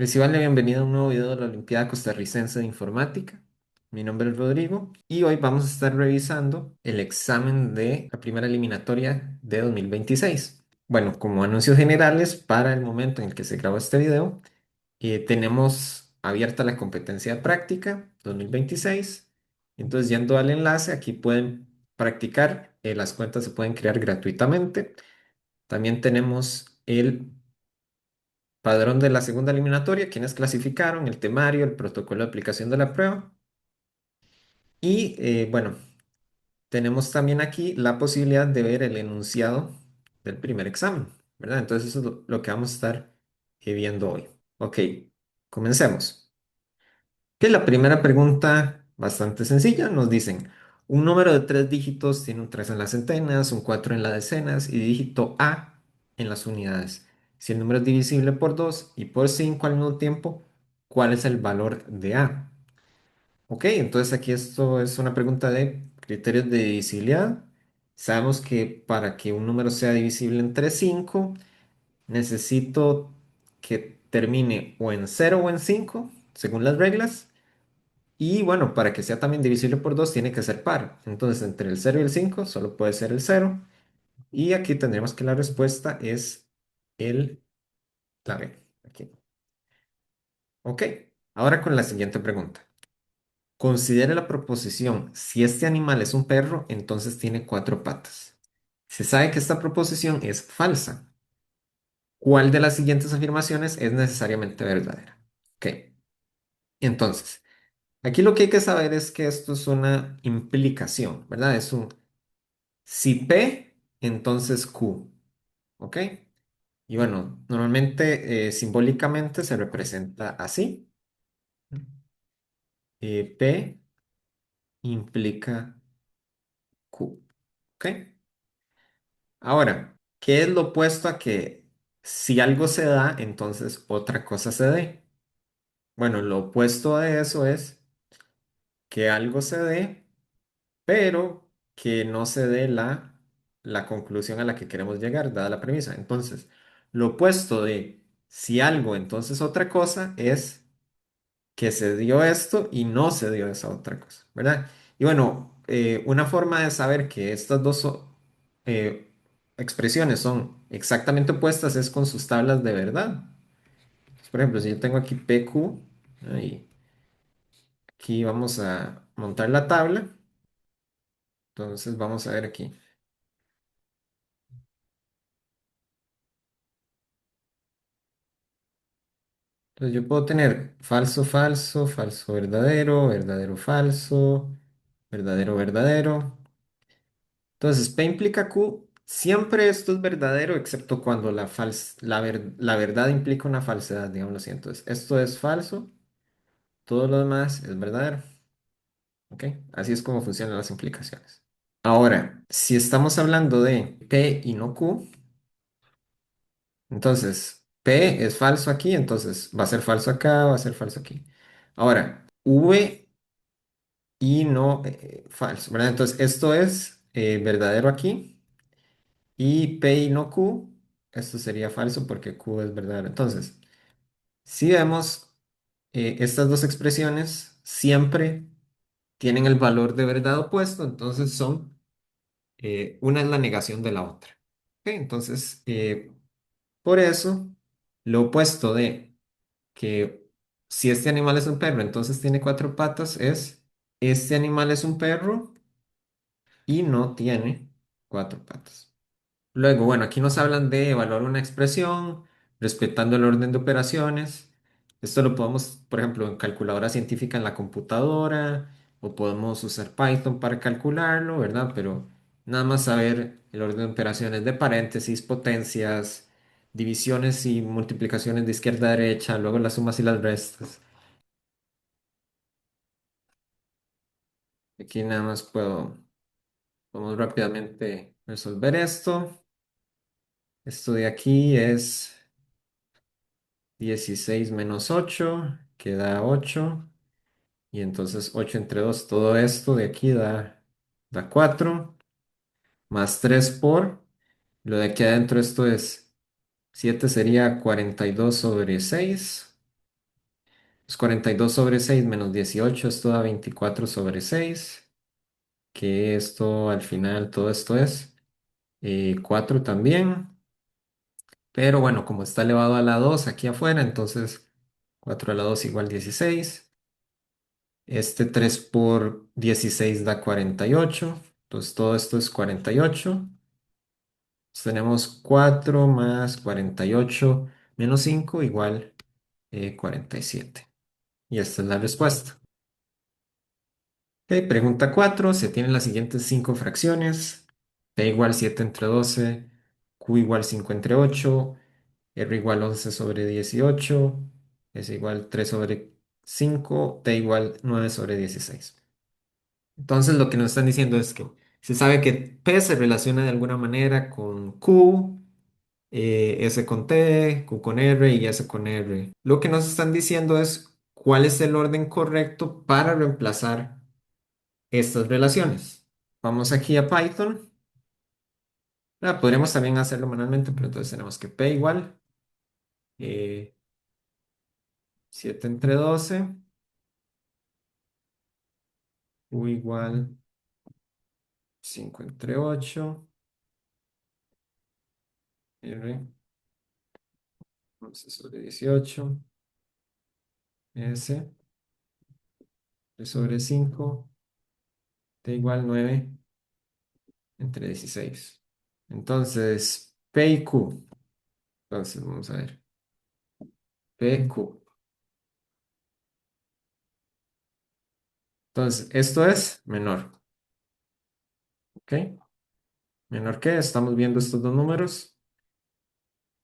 Reciban la bienvenida a un nuevo video de la Olimpiada Costarricense de Informática. Mi nombre es Rodrigo y hoy vamos a estar revisando el examen de la primera eliminatoria de 2026. Bueno, como anuncios generales, para el momento en el que se grabó este video, tenemos abierta la competencia de práctica 2026. Entonces, yendo al enlace, aquí pueden practicar. Las cuentas se pueden crear gratuitamente. También tenemos el padrón de la segunda eliminatoria, quienes clasificaron, el temario, el protocolo de aplicación de la prueba. Y bueno, tenemos también aquí la posibilidad de ver el enunciado del primer examen, ¿verdad? Entonces eso es lo que vamos a estar viendo hoy. Ok, comencemos. Que la primera pregunta, bastante sencilla, nos dicen, un número de tres dígitos tiene un 3 en las centenas, un 4 en las decenas y dígito A en las unidades. Si el número es divisible por 2 y por 5 al mismo tiempo, ¿cuál es el valor de A? Ok, entonces aquí esto es una pregunta de criterios de divisibilidad. Sabemos que para que un número sea divisible entre 5, necesito que termine o en cero o en 5, según las reglas. Y bueno, para que sea también divisible por 2 tiene que ser par. Entonces, entre el cero y el 5 solo puede ser el cero. Y aquí tendremos que la respuesta es el, la B. Aquí. Ok, ahora con la siguiente pregunta. Considere la proposición, si este animal es un perro, entonces tiene cuatro patas. Se sabe que esta proposición es falsa. ¿Cuál de las siguientes afirmaciones es necesariamente verdadera? Ok, entonces, aquí lo que hay que saber es que esto es una implicación, ¿verdad? Es un si P, entonces Q, ¿ok? Y bueno, normalmente simbólicamente se representa así. P implica Q, ¿ok? Ahora, ¿qué es lo opuesto a que si algo se da, entonces otra cosa se dé? Bueno, lo opuesto de eso es que algo se dé, pero que no se dé la conclusión a la que queremos llegar, dada la premisa. Entonces, lo opuesto de si algo, entonces otra cosa es que se dio esto y no se dio esa otra cosa, ¿verdad? Y bueno, una forma de saber que estas dos eh, expresiones son exactamente opuestas es con sus tablas de verdad. Entonces, por ejemplo, si yo tengo aquí PQ, y aquí vamos a montar la tabla, entonces vamos a ver aquí. Entonces yo puedo tener falso, falso, falso, verdadero, verdadero, falso, verdadero, verdadero. Entonces, P implica Q. Siempre esto es verdadero, excepto cuando la verdad implica una falsedad, digámoslo así. Entonces, esto es falso, todo lo demás es verdadero. ¿Ok? Así es como funcionan las implicaciones. Ahora, si estamos hablando de P y no Q, entonces P es falso aquí, entonces va a ser falso acá, va a ser falso aquí. Ahora, V y no falso, ¿verdad? Entonces, esto es verdadero aquí. Y P y no Q, esto sería falso porque Q es verdadero. Entonces, si vemos estas dos expresiones, siempre tienen el valor de verdad opuesto, entonces son, una es la negación de la otra. ¿Ok? Entonces, por eso, lo opuesto de que si este animal es un perro, entonces tiene cuatro patas, es este animal es un perro y no tiene cuatro patas. Luego, bueno, aquí nos hablan de evaluar una expresión respetando el orden de operaciones. Esto lo podemos, por ejemplo, en calculadora científica en la computadora o podemos usar Python para calcularlo, ¿verdad? Pero nada más saber el orden de operaciones de paréntesis, potencias, divisiones y multiplicaciones de izquierda a derecha, luego las sumas y las restas. Aquí nada más podemos rápidamente resolver esto. Esto de aquí es 16 menos 8 que da 8. Y entonces 8 entre 2 todo esto de aquí da 4. Más 3 por. Lo de aquí adentro esto es 7 sería 42 sobre 6. Pues 42 sobre 6 menos 18, esto da 24 sobre 6, que esto al final, todo esto es 4 también. Pero bueno, como está elevado a la 2 aquí afuera, entonces 4 a la 2 igual 16. Este 3 por 16 da 48. Entonces todo esto es 48. Entonces tenemos 4 más 48 menos 5 igual 47. Y esta es la respuesta. Ok, pregunta 4. Se tienen las siguientes 5 fracciones. P igual 7 entre 12. Q igual 5 entre 8. R igual 11 sobre 18. S igual 3 sobre 5. T igual 9 sobre 16. Entonces lo que nos están diciendo es que se sabe que P se relaciona de alguna manera con Q, S con T, Q con R y S con R. Lo que nos están diciendo es cuál es el orden correcto para reemplazar estas relaciones. Vamos aquí a Python. Podríamos también hacerlo manualmente, pero entonces tenemos que P igual eh, 7 entre 12, U igual 5 entre 8, R 11 sobre 18, S 3 sobre 5, T igual 9 entre 16. Entonces, P y Q. Entonces, vamos a ver. P, Q. Entonces, esto es menor. ¿Ok? Menor que, estamos viendo estos dos números.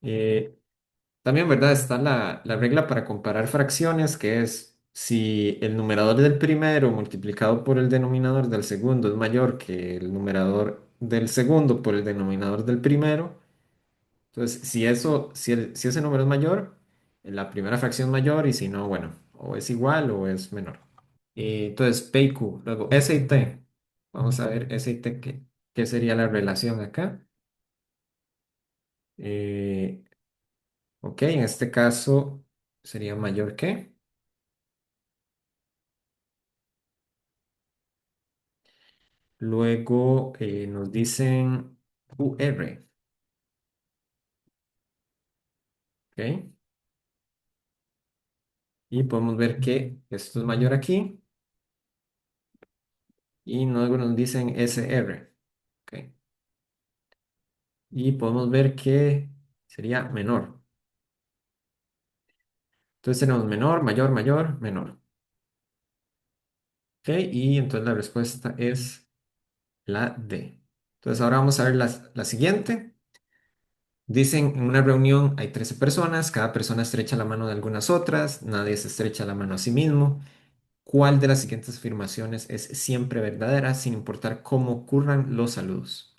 Eh, También, ¿verdad? Está la regla para comparar fracciones, que es si el numerador del primero multiplicado por el denominador del segundo es mayor que el numerador del segundo por el denominador del primero. Entonces, si ese número es mayor, la primera fracción es mayor y si no, bueno, o es igual o es menor. Entonces, P y Q. Luego, S y T. Vamos a ver S y T, ¿qué sería la relación acá? Eh, ok, en este caso sería mayor que. Luego nos dicen QR, ¿ok? Y podemos ver que esto es mayor aquí y luego nos dicen SR, ¿ok? Y podemos ver que sería menor. Entonces tenemos menor, mayor, mayor, menor, ¿ok? Y entonces la respuesta es la D. Entonces ahora vamos a ver la siguiente. Dicen, en una reunión hay 13 personas, cada persona estrecha la mano de algunas otras, nadie se estrecha la mano a sí mismo. ¿Cuál de las siguientes afirmaciones es siempre verdadera sin importar cómo ocurran los saludos?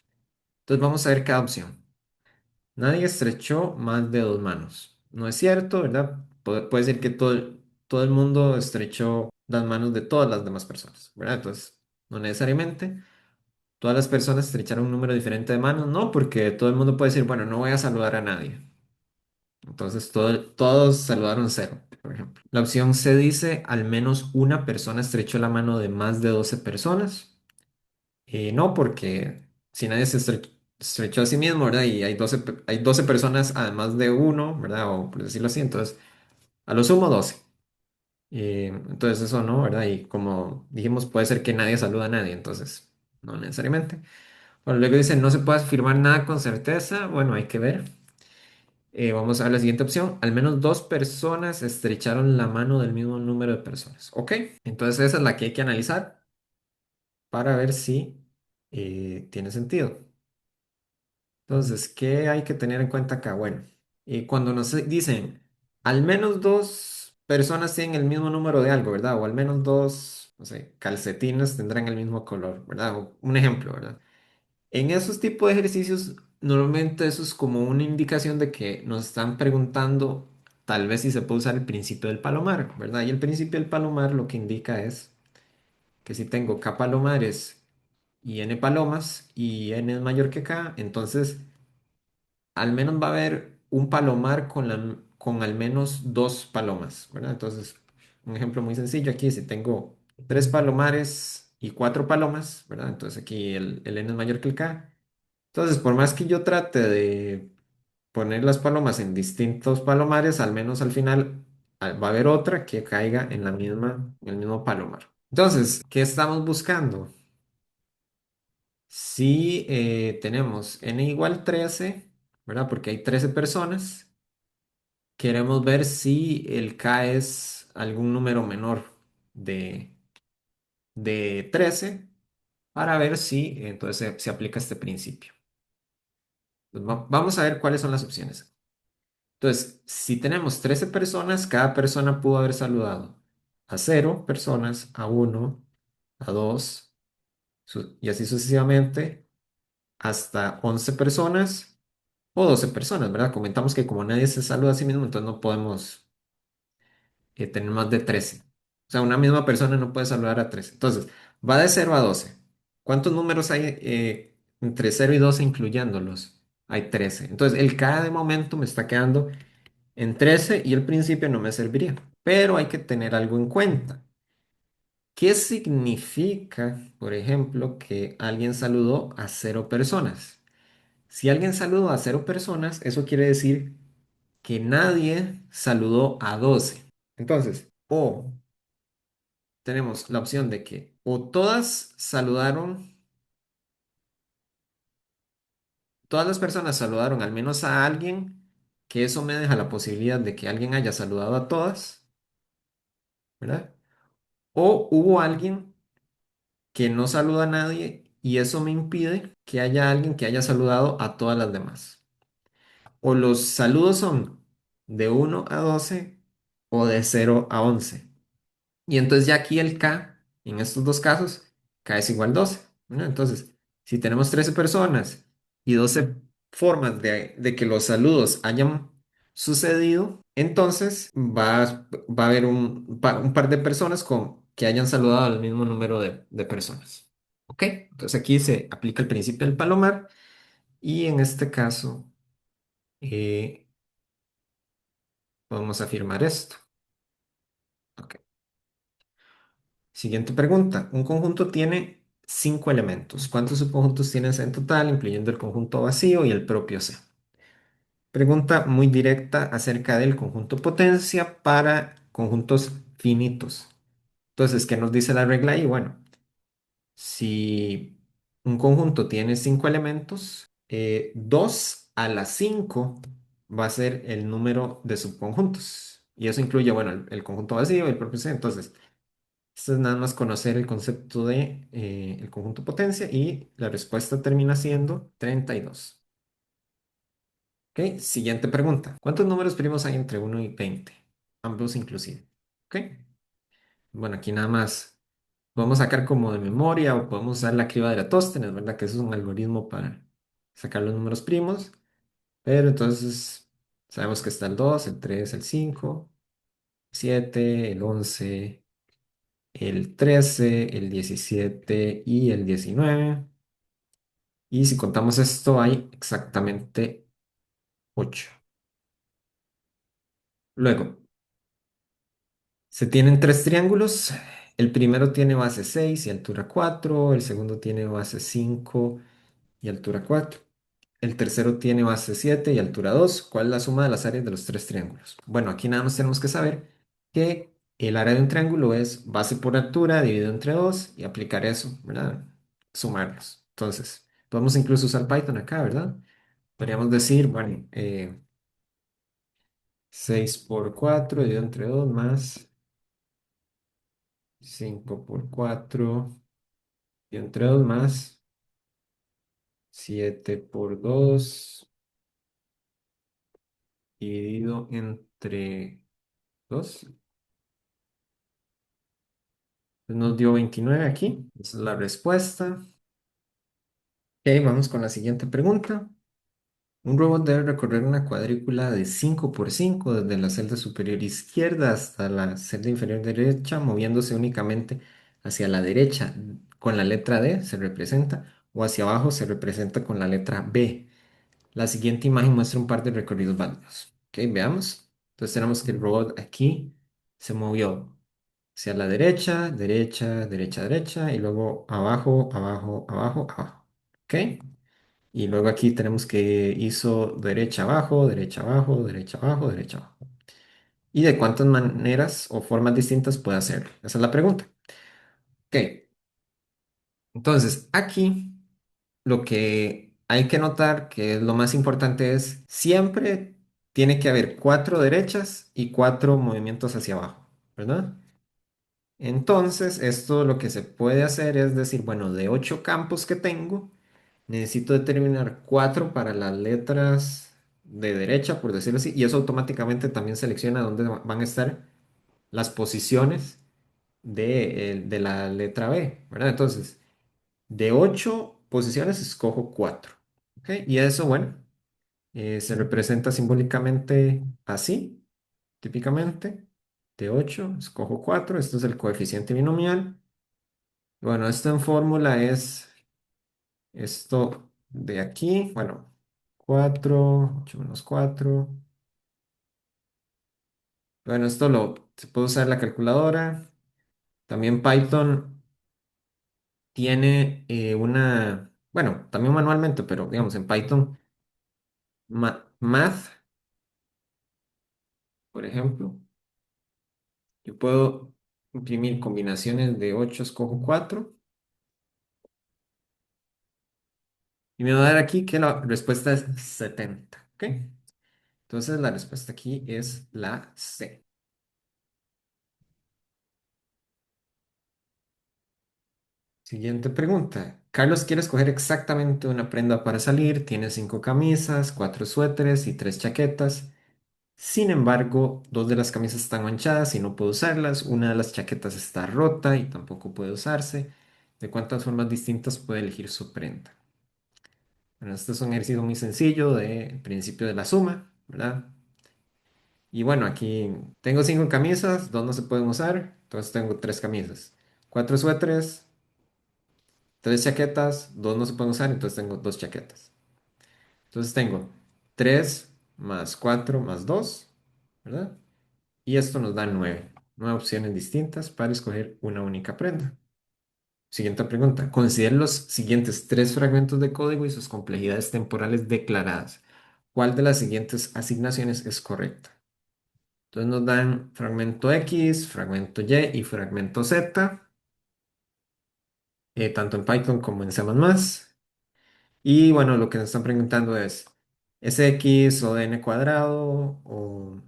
Entonces vamos a ver cada opción. Nadie estrechó más de dos manos. No es cierto, ¿verdad? Puede ser que todo el mundo estrechó las manos de todas las demás personas, ¿verdad? Entonces, no necesariamente. Todas las personas estrecharon un número diferente de manos, no, porque todo el mundo puede decir, bueno, no voy a saludar a nadie. Entonces, todos saludaron cero, por ejemplo. La opción C dice, al menos una persona estrechó la mano de más de 12 personas. No, porque si nadie se estrechó a sí mismo, ¿verdad? Y hay 12 personas además de uno, ¿verdad? O por decirlo así, entonces, a lo sumo 12. Entonces, eso no, ¿verdad? Y como dijimos, puede ser que nadie saluda a nadie, entonces, no necesariamente. Bueno, luego dice, no se puede afirmar nada con certeza. Bueno, hay que ver. Vamos a ver la siguiente opción. Al menos dos personas estrecharon la mano del mismo número de personas. ¿Ok? Entonces esa es la que hay que analizar para ver si tiene sentido. Entonces, ¿qué hay que tener en cuenta acá? Bueno, cuando nos dicen al menos dos personas tienen el mismo número de algo, ¿verdad? O al menos dos, no sé, calcetines tendrán el mismo color, ¿verdad? Un ejemplo, ¿verdad? En esos tipos de ejercicios, normalmente eso es como una indicación de que nos están preguntando tal vez si se puede usar el principio del palomar, ¿verdad? Y el principio del palomar lo que indica es que si tengo k palomares y n palomas y n es mayor que k, entonces al menos va a haber un palomar con al menos dos palomas, ¿verdad? Entonces, un ejemplo muy sencillo aquí, si tengo tres palomares y cuatro palomas, ¿verdad? Entonces aquí el n es mayor que el k. Entonces, por más que yo trate de poner las palomas en distintos palomares, al menos al final va a haber otra que caiga en en el mismo palomar. Entonces, ¿qué estamos buscando? Si tenemos n igual 13, ¿verdad? Porque hay 13 personas, queremos ver si el k es algún número menor de, de 13 para ver si entonces se aplica este principio. Entonces, vamos a ver cuáles son las opciones. Entonces, si tenemos 13 personas, cada persona pudo haber saludado a cero personas, a uno, a dos, y así sucesivamente, hasta 11 personas o 12 personas, ¿verdad? Comentamos que como nadie se saluda a sí mismo, entonces no podemos tener más de 13. O sea, una misma persona no puede saludar a 13. Entonces, va de 0 a 12. ¿Cuántos números hay entre 0 y 12 incluyéndolos? Hay 13. Entonces, el K de momento me está quedando en 13 y el principio no me serviría. Pero hay que tener algo en cuenta. ¿Qué significa, por ejemplo, que alguien saludó a cero personas? Si alguien saludó a cero personas, eso quiere decir que nadie saludó a 12. Entonces, o tenemos la opción de que o todas las personas saludaron al menos a alguien, que eso me deja la posibilidad de que alguien haya saludado a todas, ¿verdad? O hubo alguien que no saluda a nadie y eso me impide que haya alguien que haya saludado a todas las demás. O los saludos son de 1 a 12 o de 0 a 11. Y entonces ya aquí el K, en estos dos casos, K es igual a 12, ¿no? Entonces, si tenemos 13 personas y 12 formas de que los saludos hayan sucedido, entonces va a haber un par de personas que hayan saludado al mismo número de personas. ¿Ok? Entonces aquí se aplica el principio del palomar y en este caso eh, podemos afirmar esto. Ok. Siguiente pregunta. Un conjunto tiene cinco elementos. ¿Cuántos subconjuntos tienes en total, incluyendo el conjunto vacío y el propio C? Pregunta muy directa acerca del conjunto potencia para conjuntos finitos. Entonces, ¿qué nos dice la regla ahí? Bueno, si un conjunto tiene cinco elementos, 2 a la 5 va a ser el número de subconjuntos. Y eso incluye, bueno, el conjunto vacío y el propio C. Entonces, esto es nada más conocer el concepto de el conjunto potencia y la respuesta termina siendo 32. ¿Ok? Siguiente pregunta. ¿Cuántos números primos hay entre 1 y 20? Ambos inclusive. ¿Ok? Bueno, aquí nada más podemos sacar como de memoria o podemos usar la criba de Eratóstenes, ¿verdad? Que eso es un algoritmo para sacar los números primos. Pero entonces sabemos que está el 2, el 3, el 5, 7, el 11, el 13, el 17 y el 19. Y si contamos esto, hay exactamente 8. Luego, se tienen tres triángulos. El primero tiene base 6 y altura 4. El segundo tiene base 5 y altura 4. El tercero tiene base 7 y altura 2. ¿Cuál es la suma de las áreas de los tres triángulos? Bueno, aquí nada más tenemos que saber que el área de un triángulo es base por altura dividido entre 2 y aplicar eso, ¿verdad? Sumarlos. Entonces, podemos incluso usar Python acá, ¿verdad? Podríamos decir, bueno, 6 por 4 dividido entre 2 más 5 por 4 dividido entre 2 más 7 por 2 dividido entre 2. Nos dio 29 aquí. Esa es la respuesta. Ok, vamos con la siguiente pregunta. Un robot debe recorrer una cuadrícula de 5 por 5 desde la celda superior izquierda hasta la celda inferior derecha, moviéndose únicamente hacia la derecha con la letra D se representa o hacia abajo se representa con la letra B. La siguiente imagen muestra un par de recorridos válidos. Ok, veamos. Entonces tenemos que el robot aquí se movió. hacia la derecha, derecha, derecha, derecha, y luego abajo, abajo, abajo, abajo. ¿Ok? Y luego aquí tenemos que hizo derecha, abajo, derecha, abajo, derecha, abajo, derecha, abajo. ¿Y de cuántas maneras o formas distintas puede hacerlo? Esa es la pregunta. Ok, entonces aquí lo que hay que notar, que es lo más importante, es siempre tiene que haber cuatro derechas y cuatro movimientos hacia abajo, ¿verdad? Entonces, esto lo que se puede hacer es decir, bueno, de 8 campos que tengo, necesito determinar cuatro para las letras de derecha, por decirlo así, y eso automáticamente también selecciona dónde van a estar las posiciones de la letra B, ¿verdad? Entonces, de 8 posiciones escojo cuatro, ¿ok? Y eso, bueno, se representa simbólicamente así, típicamente. De 8 escojo cuatro. Esto es el coeficiente binomial. Bueno, esto en fórmula es esto de aquí, bueno, 4 8 menos 4. Bueno, esto se puede usar la calculadora. También Python tiene bueno, también manualmente, pero digamos en Python, math, por ejemplo, yo puedo imprimir combinaciones de 8 escojo 4 y me va a dar aquí que la respuesta es 70, ¿ok? Entonces la respuesta aquí es la C. Siguiente pregunta. Carlos quiere escoger exactamente una prenda para salir. Tiene 5 camisas, 4 suéteres y 3 chaquetas. Sin embargo, 2 de las camisas están manchadas y no puede usarlas. Una de las chaquetas está rota y tampoco puede usarse. ¿De cuántas formas distintas puede elegir su prenda? Bueno, este es un ejercicio muy sencillo de principio de la suma, ¿verdad? Y bueno, aquí tengo 5 camisas, 2 no se pueden usar, entonces tengo 3 camisas. 4 suéteres, 3 chaquetas, 2 no se pueden usar, entonces tengo 2 chaquetas. Entonces tengo 3 más 4 más 2, ¿verdad? Y esto nos da 9 opciones distintas para escoger una única prenda. Siguiente pregunta. Considere los siguientes 3 fragmentos de código y sus complejidades temporales declaradas. ¿Cuál de las siguientes asignaciones es correcta? Entonces nos dan fragmento X, fragmento Y y fragmento Z, tanto en Python como en C++. Y bueno, lo que nos están preguntando ¿es X o de n cuadrado? O,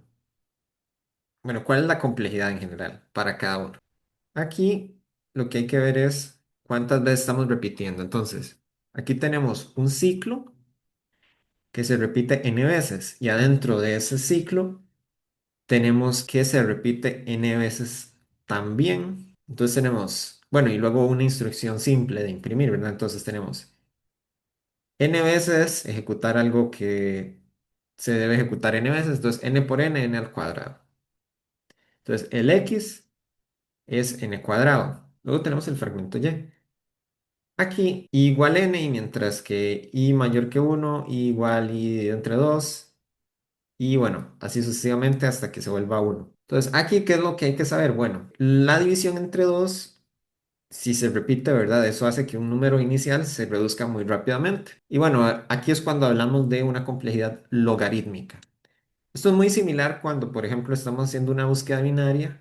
bueno, ¿cuál es la complejidad en general para cada uno? Aquí lo que hay que ver es cuántas veces estamos repitiendo. Entonces, aquí tenemos un ciclo que se repite n veces y adentro de ese ciclo tenemos que se repite n veces también. Entonces tenemos, bueno, y luego una instrucción simple de imprimir, ¿verdad? Entonces tenemos n veces ejecutar algo que se debe ejecutar n veces, entonces n por n al cuadrado. Entonces el x es n cuadrado. Luego tenemos el fragmento y. Aquí i igual n y mientras que i mayor que 1, i igual i entre 2 y bueno, así sucesivamente hasta que se vuelva 1. Entonces aquí, ¿qué es lo que hay que saber? Bueno, la división entre 2 si se repite, ¿verdad? Eso hace que un número inicial se reduzca muy rápidamente. Y bueno, aquí es cuando hablamos de una complejidad logarítmica. Esto es muy similar cuando, por ejemplo, estamos haciendo una búsqueda binaria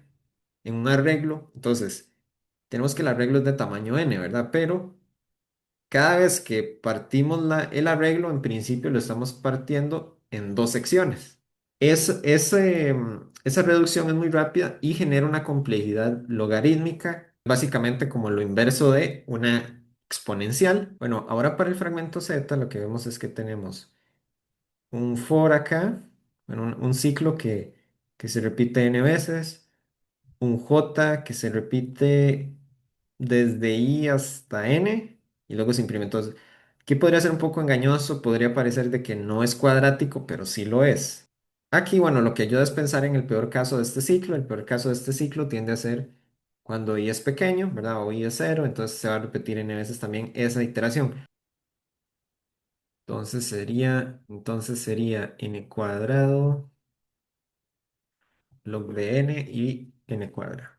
en un arreglo. Entonces, tenemos que el arreglo es de tamaño n, ¿verdad? Pero cada vez que partimos el arreglo, en principio lo estamos partiendo en 2 secciones. Esa reducción es muy rápida y genera una complejidad logarítmica, básicamente como lo inverso de una exponencial. Bueno, ahora para el fragmento z lo que vemos es que tenemos un for acá, bueno, un ciclo que se repite n veces, un j que se repite desde i hasta n y luego se imprime. Entonces, aquí podría ser un poco engañoso, podría parecer de que no es cuadrático, pero sí lo es. Aquí, bueno, lo que ayuda es pensar en el peor caso de este ciclo. El peor caso de este ciclo tiende a ser cuando i es pequeño, ¿verdad? O i es cero, entonces se va a repetir n veces también esa iteración. Entonces sería n cuadrado log de n y n cuadrado.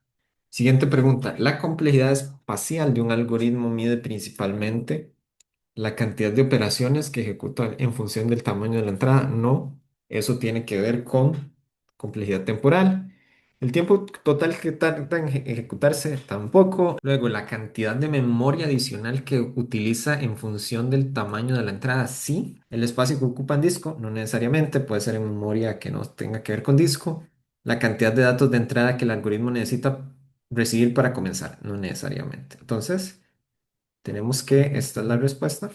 Siguiente pregunta. ¿La complejidad espacial de un algoritmo mide principalmente la cantidad de operaciones que ejecuta en función del tamaño de la entrada? No, eso tiene que ver con complejidad temporal. El tiempo total que tarda en ejecutarse tampoco. Luego, la cantidad de memoria adicional que utiliza en función del tamaño de la entrada, sí. El espacio que ocupa en disco, no necesariamente, puede ser en memoria que no tenga que ver con disco. La cantidad de datos de entrada que el algoritmo necesita recibir para comenzar, no necesariamente. Entonces, tenemos que, esta es la respuesta.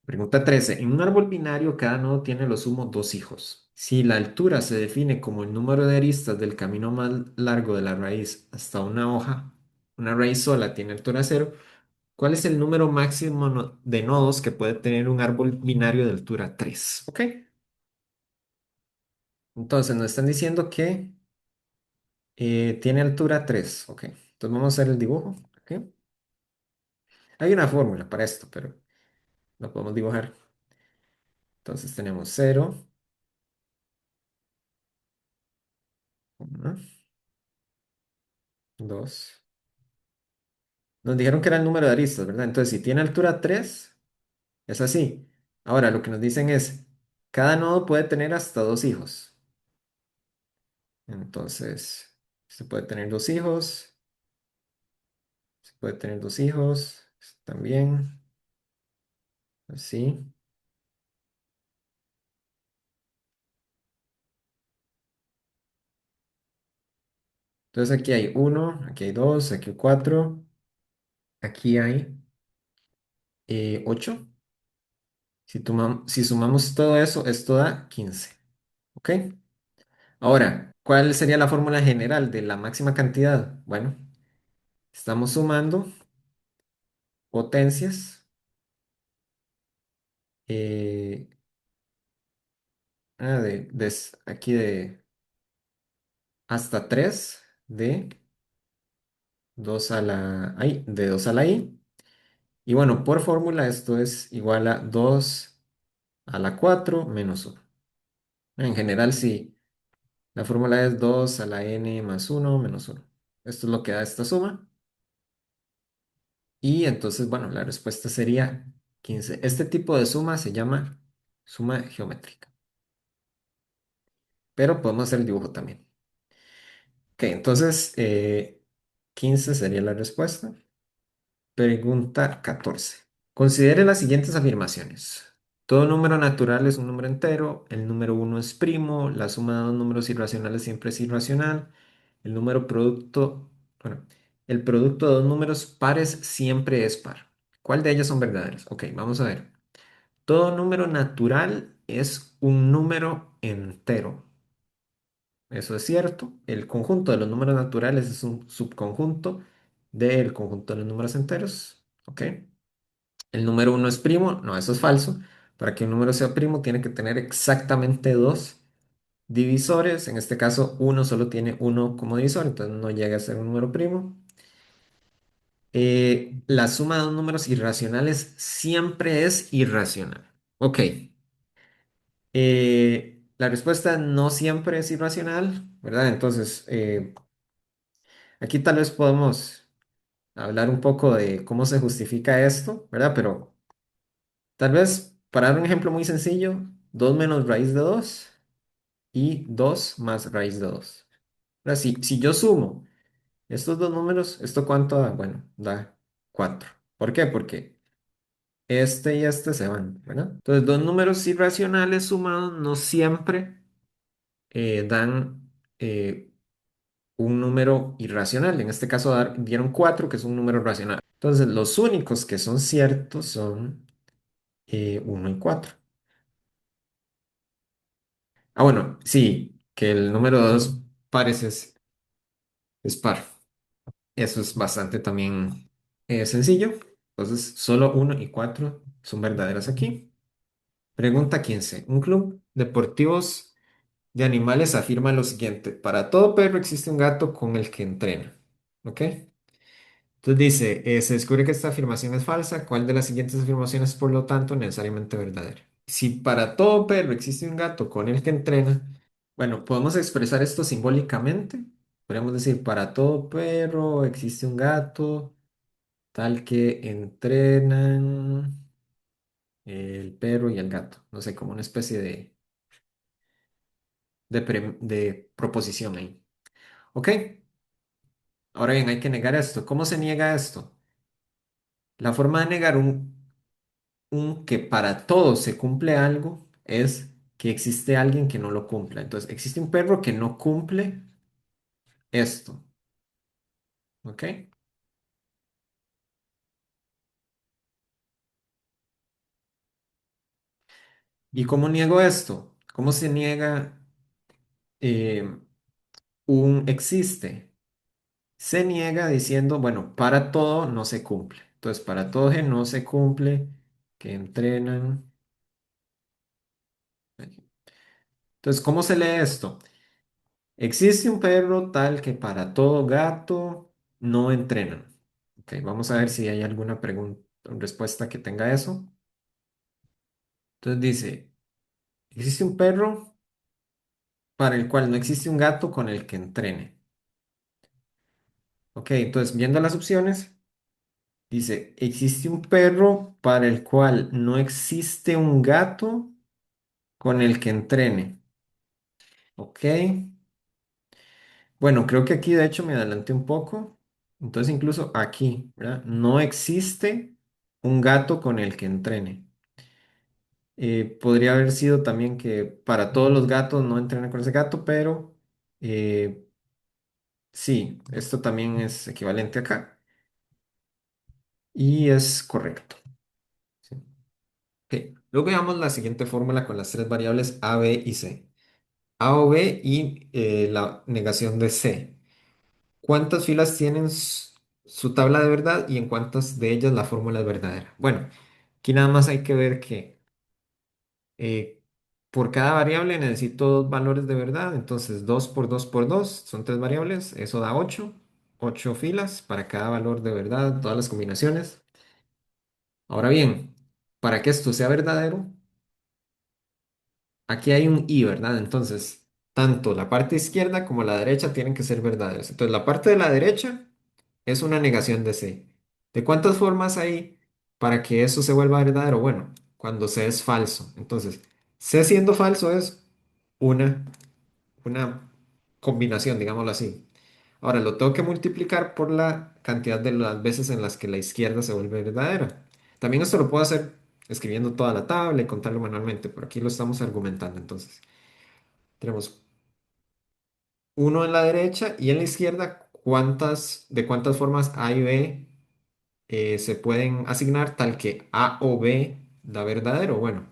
Pregunta 13. En un árbol binario, cada nodo tiene lo sumo dos hijos. Si la altura se define como el número de aristas del camino más largo de la raíz hasta una hoja, una raíz sola tiene altura cero, ¿cuál es el número máximo de nodos que puede tener un árbol binario de altura 3? ¿Ok? Entonces nos están diciendo que tiene altura 3. ¿Ok? Entonces vamos a hacer el dibujo. ¿Ok? Hay una fórmula para esto, pero lo podemos dibujar. Entonces tenemos cero, 1, 2. Nos dijeron que era el número de aristas, ¿verdad? Entonces, si tiene altura 3 es así. Ahora, lo que nos dicen es, cada nodo puede tener hasta dos hijos. Entonces, se puede tener dos hijos, se puede tener dos hijos, también, así. Entonces, aquí hay uno, aquí hay dos, aquí hay cuatro, aquí hay ocho. Si sumamos todo eso, esto da 15. ¿Ok? Ahora, ¿cuál sería la fórmula general de la máxima cantidad? Bueno, estamos sumando potencias eh, aquí de hasta 3 de 2 a la i, de 2 a la i. Y bueno, por fórmula esto es igual a 2 a la 4 menos uno. En general, sí, la fórmula es 2 a la n más uno menos uno. Esto es lo que da esta suma. Y entonces, bueno, la respuesta sería 15. Este tipo de suma se llama suma geométrica, pero podemos hacer el dibujo también. Ok, entonces 15 sería la respuesta. Pregunta 14. Considere las siguientes afirmaciones. Todo número natural es un número entero, el número uno es primo, la suma de dos números irracionales siempre es irracional, el número producto, bueno, el producto de dos números pares siempre es par. ¿Cuál de ellas son verdaderas? Ok, vamos a ver. Todo número natural es un número entero. Eso es cierto. El conjunto de los números naturales es un subconjunto del conjunto de los números enteros. ¿Ok? El número uno es primo. No, eso es falso. Para que un número sea primo, tiene que tener exactamente dos divisores. En este caso, uno solo tiene uno como divisor, entonces no llega a ser un número primo. La suma de dos números irracionales siempre es irracional. Ok. La respuesta no siempre es irracional, ¿verdad? Entonces, aquí tal vez podemos hablar un poco de cómo se justifica esto, ¿verdad? Pero tal vez para dar un ejemplo muy sencillo, 2 menos raíz de 2 y 2 más raíz de 2. Ahora, si yo sumo estos dos números, ¿esto cuánto da? Bueno, da 4. ¿Por qué? Porque este y este se van, ¿verdad? Entonces, dos números irracionales sumados no siempre dan un número irracional. En este caso dieron 4, que es un número racional. Entonces, los únicos que son ciertos son 1 y 4. Ah, bueno, sí, que el número de dos pares es par. Eso es bastante también sencillo. Entonces, solo 1 y 4 son verdaderas aquí. Pregunta 15. Un club deportivos de animales afirma lo siguiente. Para todo perro existe un gato con el que entrena. ¿Ok? Entonces dice, se descubre que esta afirmación es falsa. ¿Cuál de las siguientes afirmaciones, por lo tanto, necesariamente verdadera? Si para todo perro existe un gato con el que entrena, Bueno, podemos expresar esto simbólicamente. Podríamos decir, para todo perro existe un gato, tal que entrenan el perro y el gato. No sé, como una especie de proposición ahí. Ok, ahora bien, hay que negar esto. ¿Cómo se niega esto? La forma de negar un que para todos se cumple algo es que existe alguien que no lo cumpla. Entonces, existe un perro que no cumple esto. ¿Ok? ¿Y cómo niego esto? ¿Cómo se niega eh, un existe? Se niega diciendo, bueno, para todo no se cumple. Entonces, para todo que no se cumple, que entrenan. Entonces, ¿cómo se lee esto? Existe un perro tal que para todo gato no entrenan. Ok, vamos a ver si hay alguna pregunta, respuesta que tenga eso. Entonces dice, existe un perro para el cual no existe un gato con el que entrene. Ok, entonces viendo las opciones, dice, existe un perro para el cual no existe un gato con el que entrene. Ok, bueno, creo que aquí de hecho me adelanté un poco. Entonces incluso aquí, ¿verdad? No existe un gato con el que entrene. Podría haber sido también que para todos los gatos no entrenen con ese gato, pero eh, sí, esto también es equivalente acá y es correcto. Sí. Ok, luego veamos la siguiente fórmula con las tres variables A, B y C. A o B y la negación de C. ¿Cuántas filas tienen su tabla de verdad y en cuántas de ellas la fórmula es verdadera? Bueno, aquí nada más hay que ver que eh, por cada variable necesito dos valores de verdad, entonces 2 por 2 por 2 son tres variables, eso da 8, 8 filas para cada valor de verdad, todas las combinaciones. Ahora bien, para que esto sea verdadero, aquí hay un y, ¿verdad? Entonces, tanto la parte izquierda como la derecha tienen que ser verdaderas. Entonces, la parte de la derecha es una negación de C. ¿De cuántas formas hay para que eso se vuelva verdadero? Bueno, cuando C es falso. Entonces, C siendo falso es una, una combinación, digámoslo así. Ahora lo tengo que multiplicar por la cantidad de las veces en las que la izquierda se vuelve verdadera. También esto lo puedo hacer escribiendo toda la tabla y contarlo manualmente, pero aquí lo estamos argumentando. Entonces, tenemos uno en la derecha y en la izquierda, de cuántas formas A y B se pueden asignar tal que A o B da verdadero. Bueno,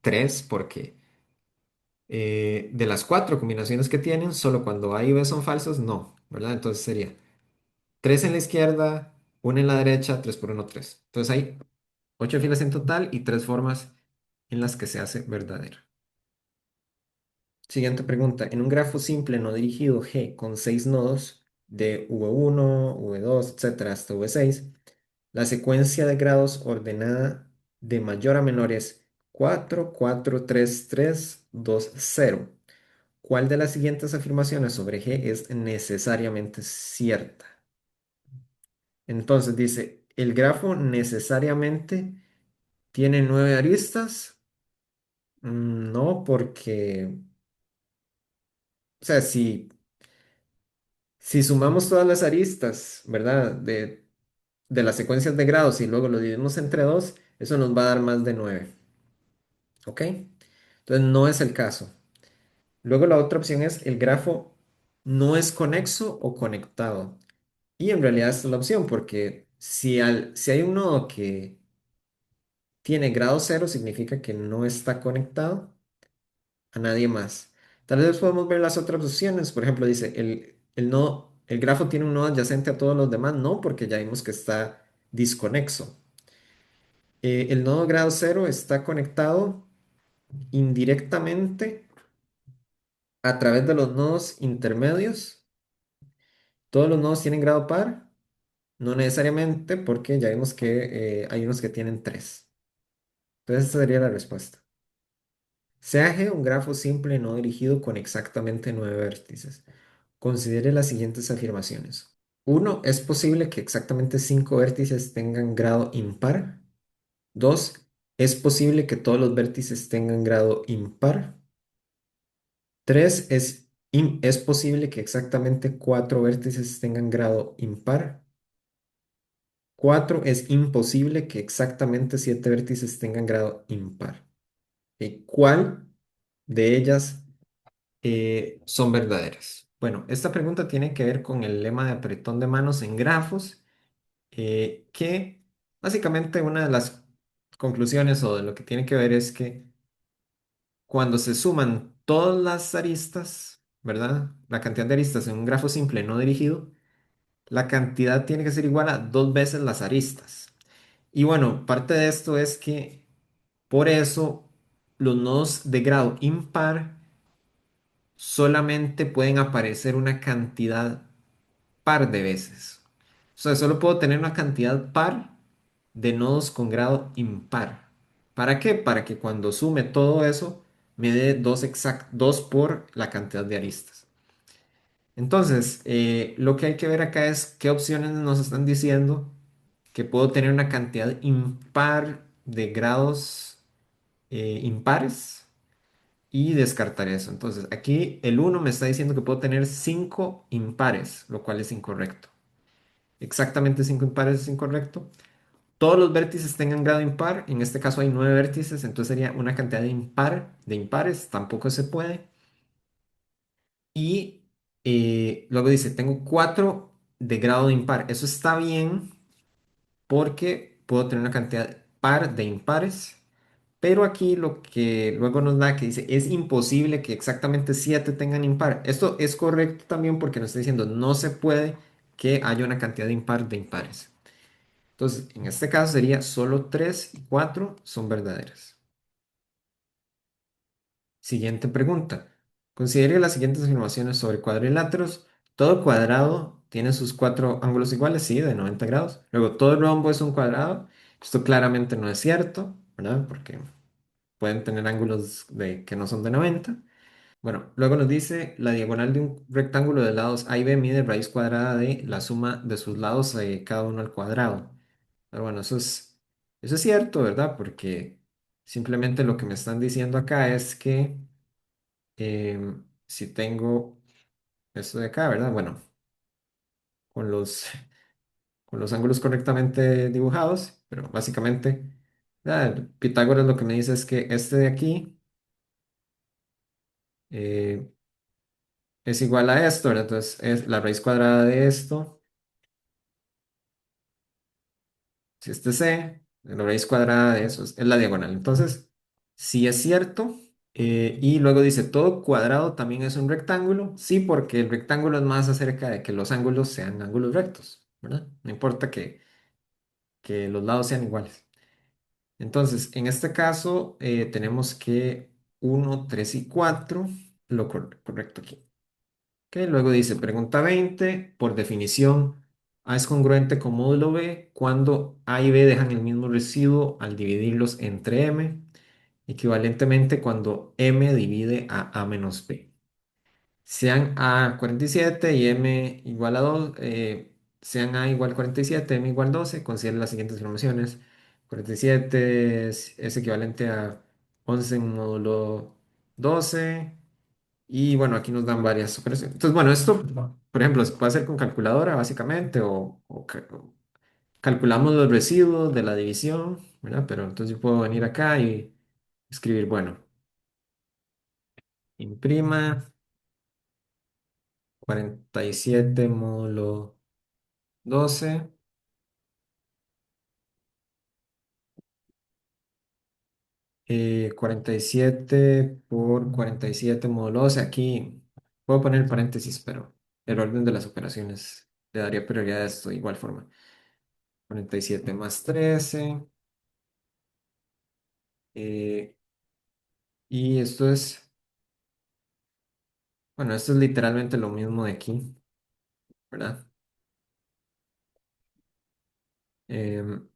tres porque de las cuatro combinaciones que tienen, solo cuando A y B son falsos, no, ¿verdad? Entonces sería 3 en la izquierda, una en la derecha, 3 por uno 3. Entonces hay 8 filas en total y tres formas en las que se hace verdadero. Siguiente pregunta. En un grafo simple no dirigido G con 6 nodos de V1, V2, etcétera, hasta V6, la secuencia de grados ordenada de mayor a menor es 4, 4, 3, 3, 2, 0. ¿Cuál de las siguientes afirmaciones sobre G es necesariamente cierta? Entonces dice, el grafo necesariamente tiene 9 aristas. No, porque, o sea, si sumamos todas las aristas, ¿verdad? De las secuencias de grados y luego lo dividimos entre 2, eso nos va a dar más de 9. ¿Ok? Entonces no es el caso. Luego la otra opción es el grafo no es conexo o conectado. Y en realidad esta es la opción porque si hay un nodo que tiene grado cero, significa que no está conectado a nadie más. Tal vez podemos ver las otras opciones. Por ejemplo, dice el grafo tiene un nodo adyacente a todos los demás. No, porque ya vimos que está disconexo. El nodo grado cero está conectado indirectamente a través de los nodos intermedios. Todos los nodos tienen grado par. No necesariamente, porque ya vimos que hay unos que tienen tres. Entonces, esa sería la respuesta. Sea G un grafo simple no dirigido con exactamente 9 vértices. Considere las siguientes afirmaciones. Uno, es posible que exactamente 5 vértices tengan grado impar. Dos, es posible que todos los vértices tengan grado impar. Tres, es posible que exactamente 4 vértices tengan grado impar. Cuatro, es imposible que exactamente 7 vértices tengan grado impar. ¿Cuál de ellas son verdaderas? Bueno, esta pregunta tiene que ver con el lema de apretón de manos en grafos, que básicamente una de las conclusiones o de lo que tiene que ver es que cuando se suman todas las aristas, ¿verdad? La cantidad de aristas en un grafo simple no dirigido, la cantidad tiene que ser igual a 2 veces las aristas. Y bueno, parte de esto es que por eso los nodos de grado impar solamente pueden aparecer una cantidad par de veces. O sea, solo puedo tener una cantidad par de nodos con grado impar. ¿Para qué? Para que cuando sume todo eso me dé 2 por la cantidad de aristas. Entonces, lo que hay que ver acá es qué opciones nos están diciendo que puedo tener una cantidad impar de grados impares y descartar eso. Entonces, aquí el uno me está diciendo que puedo tener 5 impares, lo cual es incorrecto. Exactamente 5 impares es incorrecto. Todos los vértices tengan grado impar, en este caso hay 9 vértices, entonces sería una cantidad de impar, de impares, tampoco se puede. Y luego dice, tengo 4 de grado de impar. Eso está bien porque puedo tener una cantidad par de impares. Pero aquí lo que luego nos da que dice, es imposible que exactamente 7 tengan impar. Esto es correcto también porque nos está diciendo, no se puede que haya una cantidad de impar de impares. Entonces, en este caso sería solo 3 y 4 son verdaderas. Siguiente pregunta. Considere las siguientes afirmaciones sobre cuadriláteros. Todo cuadrado tiene sus 4 ángulos iguales, sí, de 90 grados. Luego, todo rombo es un cuadrado. Esto claramente no es cierto, ¿verdad? Porque pueden tener ángulos que no son de 90. Bueno, luego nos dice la diagonal de un rectángulo de lados A y B mide raíz cuadrada de la suma de sus lados, cada uno al cuadrado. Pero bueno, eso es cierto, ¿verdad? Porque simplemente lo que me están diciendo acá es que si tengo esto de acá, ¿verdad? Bueno, con los, con los ángulos correctamente dibujados, pero básicamente, Pitágoras lo que me dice es que este de aquí eh, es igual a esto, ¿verdad? Entonces, es la raíz cuadrada de esto, si este C, la raíz cuadrada de eso es la diagonal. Entonces, si es cierto. Y luego dice, todo cuadrado también es un rectángulo. Sí, porque el rectángulo es más acerca de que los ángulos sean ángulos rectos, ¿verdad? No importa que los lados sean iguales. Entonces, en este caso, tenemos que uno 3 y 4 lo correcto aquí. Ok, luego dice, pregunta 20 por definición, A es congruente con módulo B cuando A y B dejan el mismo residuo al dividirlos entre M, equivalentemente cuando M divide a A menos B. Sean A 47 y M igual a 2, sean A igual 47, M igual 12, consideren las siguientes informaciones. 47 es equivalente a 11 en módulo 12. Y bueno, aquí nos dan varias operaciones. Entonces, bueno, esto, por ejemplo, se puede hacer con calculadora, básicamente, o calculamos los residuos de la división, ¿verdad? Pero entonces yo puedo venir acá y escribir, bueno, imprima 47 módulo 12, 47 por 47 módulo 12. Aquí puedo poner paréntesis, pero el orden de las operaciones le daría prioridad a esto de igual forma. 47 más 13. eh, y esto es, bueno, esto es literalmente lo mismo de aquí, ¿verdad? Em,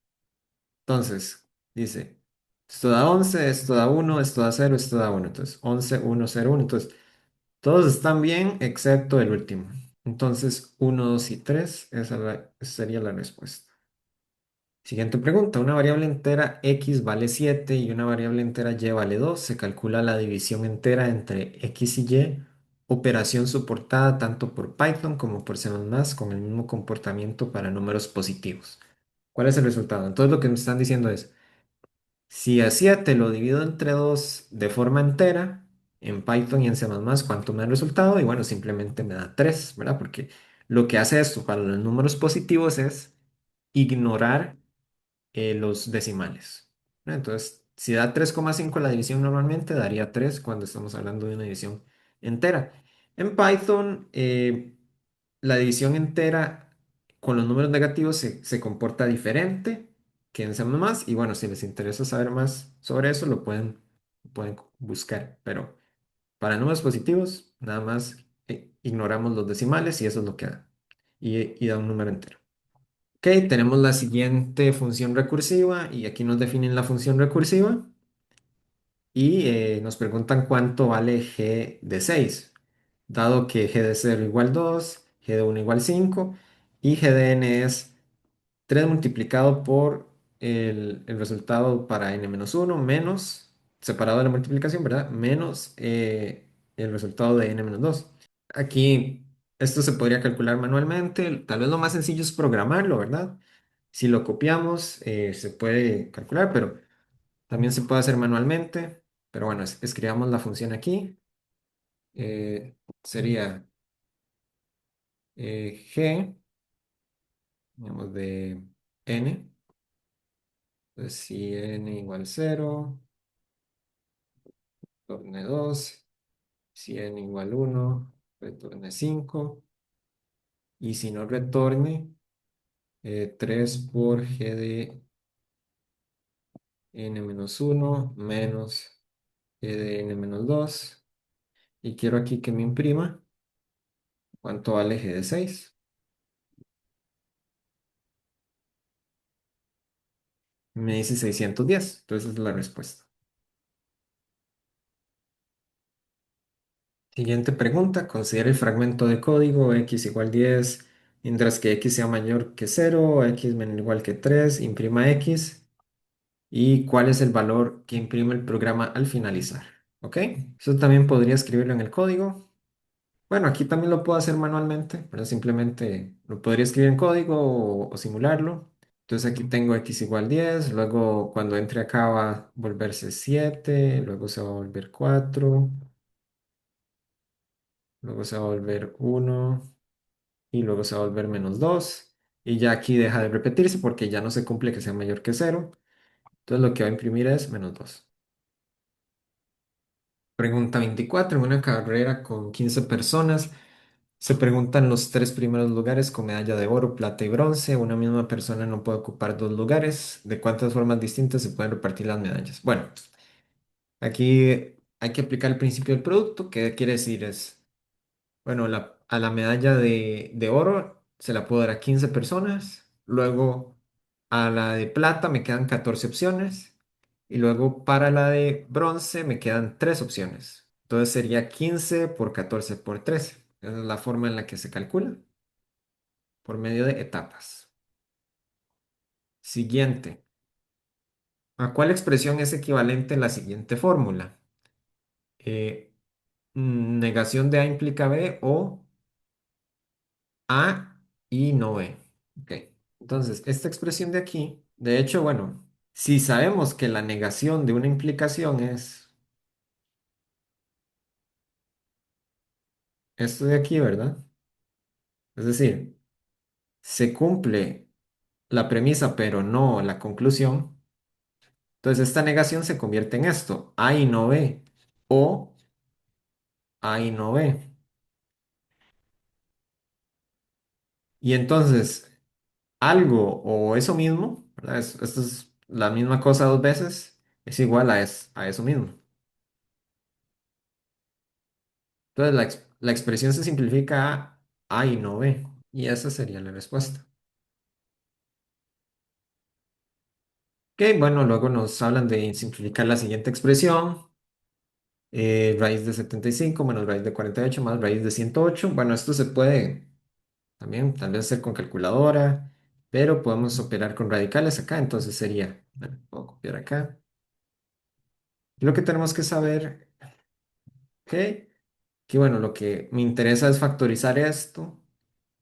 entonces, dice. Esto da 11, esto da uno, esto da cero, esto da uno. Entonces, 11, uno, cero, uno. Entonces, todos están bien excepto el último. Entonces, uno, 2 y 3, esa sería la respuesta. Siguiente pregunta. Una variable entera x vale 7 y una variable entera y vale 2. Se calcula la división entera entre x y y. Operación soportada tanto por Python como por C++ con el mismo comportamiento para números positivos. ¿Cuál es el resultado? Entonces lo que me están diciendo es, si a 7 lo divido entre 2 de forma entera, en Python y en C++, ¿cuánto me da el resultado? Y bueno, simplemente me da 3, ¿verdad? Porque lo que hace esto para los números positivos es ignorar los decimales, ¿no? Entonces, si da 3,5 la división normalmente, daría 3 cuando estamos hablando de una división entera. En Python, la división entera con los números negativos se comporta diferente que en C++. Y bueno, si les interesa saber más sobre eso, pueden buscar. Pero para números positivos, nada más ignoramos los decimales y eso es lo que da. Y da un número entero. Ok, tenemos la siguiente función recursiva y aquí nos definen la función recursiva y nos preguntan cuánto vale g de 6, dado que g de 0 igual 2, g de 1 igual 5 y g de n es 3 multiplicado por el resultado para n-1 menos, separado de la multiplicación, ¿verdad? Menos el resultado de n-2. Aquí esto se podría calcular manualmente, tal vez lo más sencillo es programarlo, ¿verdad? Si lo copiamos, se puede calcular, pero también se puede hacer manualmente. Pero bueno, escribamos la función aquí. Sería g, digamos, de n. Entonces, si n igual 0, retorne 2. Si n igual 1, retorne 5. Y si no retorne, 3 por g de n-1 menos g de n-2. Y quiero aquí que me imprima cuánto vale g de 6. Me dice 610. Entonces esa es la respuesta. Siguiente pregunta. Considera el fragmento de código x igual 10, mientras que x sea mayor que 0, x menor o igual que 3, imprima x. ¿Y cuál es el valor que imprime el programa al finalizar? ¿Ok? Eso también podría escribirlo en el código. Bueno, aquí también lo puedo hacer manualmente, pero simplemente lo podría escribir en código o simularlo. Entonces aquí tengo x igual 10, luego cuando entre acá va a volverse 7, luego se va a volver 4, luego se va a volver 1 y luego se va a volver -2. Y ya aquí deja de repetirse porque ya no se cumple que sea mayor que 0. Entonces lo que va a imprimir es -2. Pregunta 24. En una carrera con 15 personas, se preguntan los tres primeros lugares con medalla de oro, plata y bronce. Una misma persona no puede ocupar dos lugares. ¿De cuántas formas distintas se pueden repartir las medallas? Bueno, aquí hay que aplicar el principio del producto. ¿Qué quiere decir? Es, bueno, a la medalla de oro se la puedo dar a 15 personas. Luego a la de plata me quedan 14 opciones. Y luego para la de bronce me quedan 3 opciones. Entonces sería 15 por 14 por 13. Esa es la forma en la que se calcula por medio de etapas. Siguiente. ¿A cuál expresión es equivalente la siguiente fórmula? Eh, Negación de A implica B o A y no B. Ok. Entonces, esta expresión de aquí, de hecho, bueno, si sabemos que la negación de una implicación es esto de aquí, ¿verdad? Es decir, se cumple la premisa, pero no la conclusión. Entonces, esta negación se convierte en esto, A y no B, o A y no B. Y entonces, algo o eso mismo, ¿verdad? Esto es la misma cosa dos veces, es igual a eso mismo. Entonces, la expresión se simplifica a y no b. Y esa sería la respuesta. Ok, bueno, luego nos hablan de simplificar la siguiente expresión. Raíz de 75 menos raíz de 48 más raíz de 108. Bueno, esto se puede también tal vez hacer con calculadora, pero podemos operar con radicales acá, entonces sería, bueno, puedo copiar acá. Y lo que tenemos que saber, ok, que bueno, lo que me interesa es factorizar esto.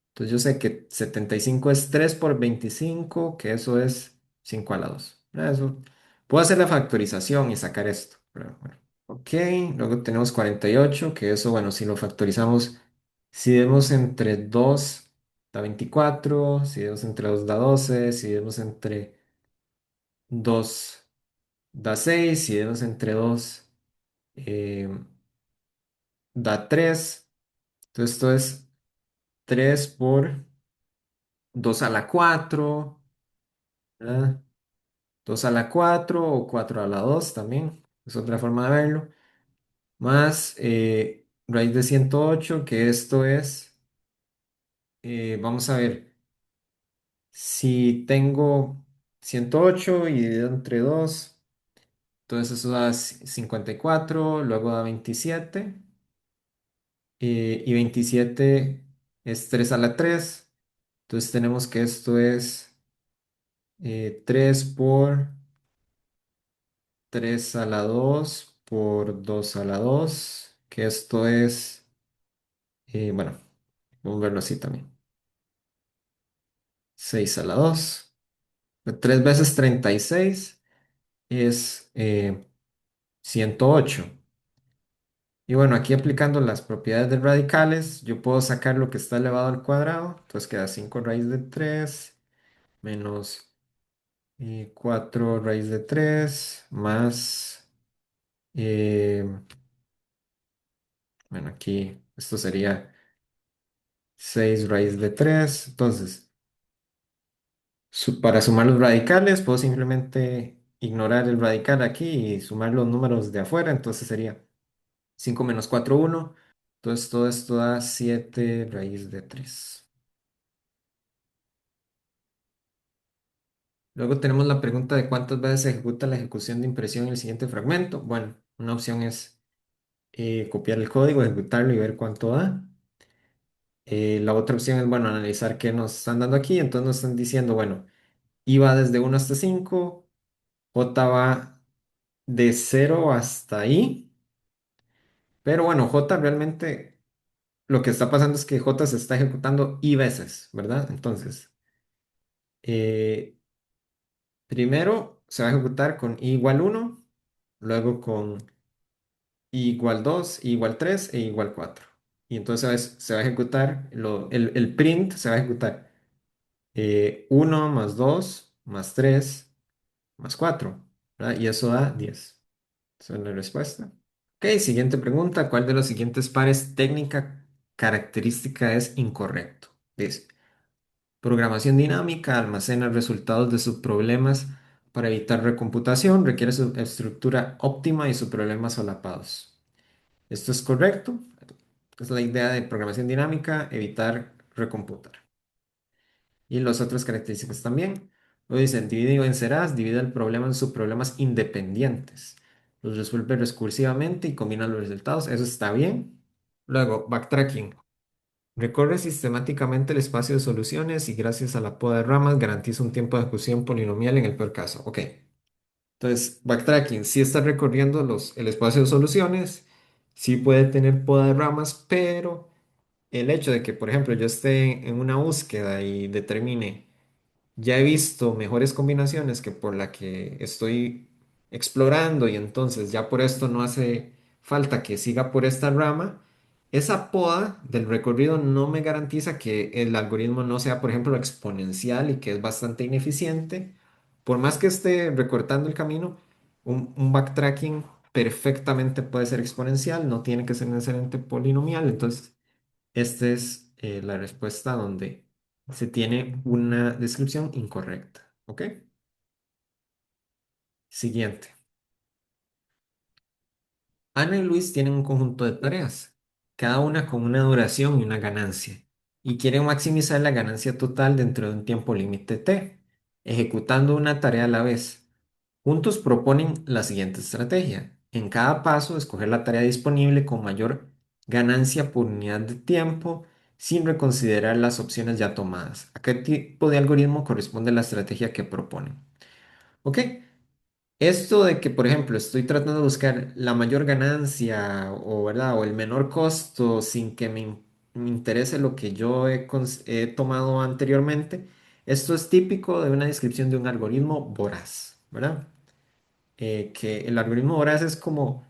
Entonces yo sé que 75 es 3 por 25, que eso es 5 a la 2. Eso. Puedo hacer la factorización y sacar esto, pero bueno. Ok, luego tenemos 48, que eso, bueno, si lo factorizamos, si vemos entre 2 da 24, si vemos entre 2 da 12, si vemos entre 2 da 6, si vemos entre 2 eh, da 3. Entonces esto es 3 por 2 a la 4, ¿verdad? 2 a la 4 o 4 a la 2 también, es otra forma de verlo. Más raíz de 108, que esto es, vamos a ver, si tengo 108 y dividido entre 2, entonces eso da 54, luego da 27, y 27 es 3 a la 3, entonces tenemos que esto es 3 por 3 a la 2 por 2 a la 2, que esto es, bueno, vamos a verlo así también, 6 a la 2, 3 veces 36 es 108. Y bueno, aquí aplicando las propiedades de radicales, yo puedo sacar lo que está elevado al cuadrado. Entonces queda 5 raíz de 3 menos 4 raíz de 3 más, eh, bueno, aquí esto sería 6 raíz de 3. Entonces, para sumar los radicales, puedo simplemente ignorar el radical aquí y sumar los números de afuera. Entonces sería 5 menos 4 1. Entonces todo esto da 7 raíz de 3. Luego tenemos la pregunta de cuántas veces se ejecuta la ejecución de impresión en el siguiente fragmento. Bueno, una opción es copiar el código, ejecutarlo y ver cuánto da. La otra opción es, bueno, analizar qué nos están dando aquí. Entonces nos están diciendo, bueno, I va desde 1 hasta 5, J va de 0 hasta I, pero bueno, J realmente lo que está pasando es que J se está ejecutando I veces, ¿verdad? Entonces, eh, primero se va a ejecutar con I igual 1, luego con igual 2 igual 3 e igual 4. Y entonces se va a ejecutar, el print se va a ejecutar 1 más 2 más 3 más 4, ¿verdad? Y eso da 10. Esa es la respuesta. Ok, siguiente pregunta. ¿Cuál de los siguientes pares técnica característica es incorrecto? Dice, programación dinámica almacena resultados de sus problemas para evitar recomputación, requiere su estructura óptima y sus problemas solapados. ¿Esto es correcto? Es la idea de programación dinámica, evitar recomputar. Y las otras características también. Luego dicen, divide y vencerás, divide el problema en subproblemas independientes. Los resuelve recursivamente y combina los resultados. Eso está bien. Luego, backtracking. Recorre sistemáticamente el espacio de soluciones y gracias a la poda de ramas garantiza un tiempo de ejecución polinomial en el peor caso. Ok. Entonces, backtracking, sí está recorriendo el espacio de soluciones, sí puede tener poda de ramas, pero el hecho de que, por ejemplo, yo esté en una búsqueda y determine, ya he visto mejores combinaciones que por la que estoy explorando y entonces ya por esto no hace falta que siga por esta rama, esa poda del recorrido no me garantiza que el algoritmo no sea, por ejemplo, exponencial y que es bastante ineficiente. Por más que esté recortando el camino, un backtracking perfectamente puede ser exponencial, no tiene que ser necesariamente polinomial. Entonces, esta es la respuesta donde se tiene una descripción incorrecta. ¿Ok? Siguiente. Ana y Luis tienen un conjunto de tareas, cada una con una duración y una ganancia, y quieren maximizar la ganancia total dentro de un tiempo límite t, ejecutando una tarea a la vez. Juntos proponen la siguiente estrategia. En cada paso, escoger la tarea disponible con mayor ganancia por unidad de tiempo sin reconsiderar las opciones ya tomadas. ¿A qué tipo de algoritmo corresponde la estrategia que proponen? ¿Ok? Esto de que, por ejemplo, estoy tratando de buscar la mayor ganancia o, ¿verdad? O el menor costo sin que me interese lo que yo he tomado anteriormente, esto es típico de una descripción de un algoritmo voraz, ¿verdad? Que el algoritmo voraz es como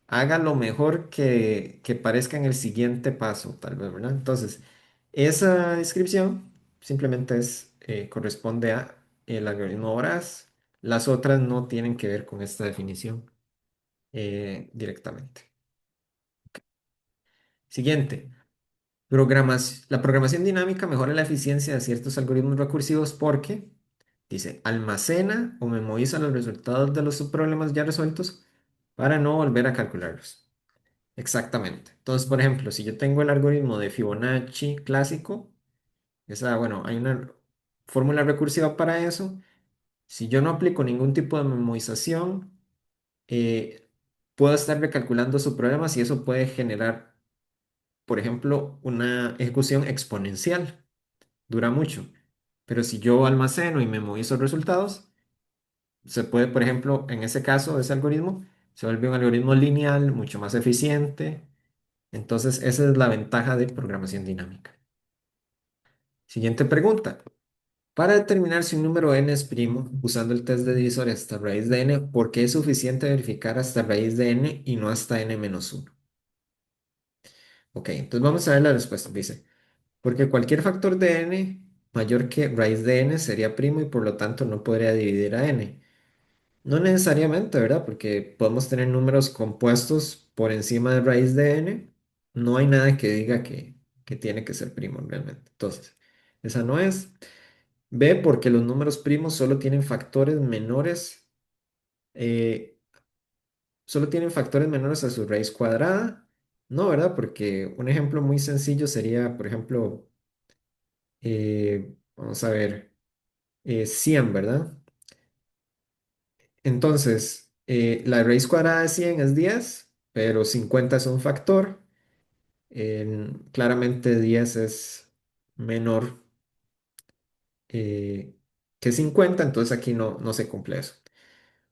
haga lo mejor que parezca en el siguiente paso, tal vez, ¿verdad? Entonces, esa descripción simplemente corresponde a el algoritmo voraz. Las otras no tienen que ver con esta definición directamente. Siguiente. La programación dinámica mejora la eficiencia de ciertos algoritmos recursivos porque, dice, almacena o memoriza los resultados de los subproblemas ya resueltos para no volver a calcularlos. Exactamente. Entonces, por ejemplo, si yo tengo el algoritmo de Fibonacci clásico, bueno, hay una fórmula recursiva para eso. Si yo no aplico ningún tipo de memorización, eh, puedo estar recalculando subproblemas y eso puede generar, por ejemplo, una ejecución exponencial. Dura mucho. Pero si yo almaceno y memorizo resultados, se puede, por ejemplo, en ese caso, ese algoritmo, se vuelve un algoritmo lineal, mucho más eficiente. Entonces, esa es la ventaja de programación dinámica. Siguiente pregunta. Para determinar si un número n es primo, usando el test de divisor hasta raíz de n, ¿por qué es suficiente verificar hasta raíz de n y no hasta n menos 1? Ok, entonces vamos a ver la respuesta. Dice, porque cualquier factor de n mayor que raíz de n sería primo y por lo tanto no podría dividir a n. No necesariamente, ¿verdad? Porque podemos tener números compuestos por encima de raíz de n. No hay nada que diga que tiene que ser primo realmente. Entonces, esa no es. B, porque los números primos eh, solo tienen factores menores a su raíz cuadrada. No, ¿verdad? Porque un ejemplo muy sencillo sería, por ejemplo, vamos a ver, 100, ¿verdad? Entonces, la raíz cuadrada de 100 es 10, pero 50 es un factor. Claramente 10 es menor eh, que 50, entonces aquí no se cumple eso.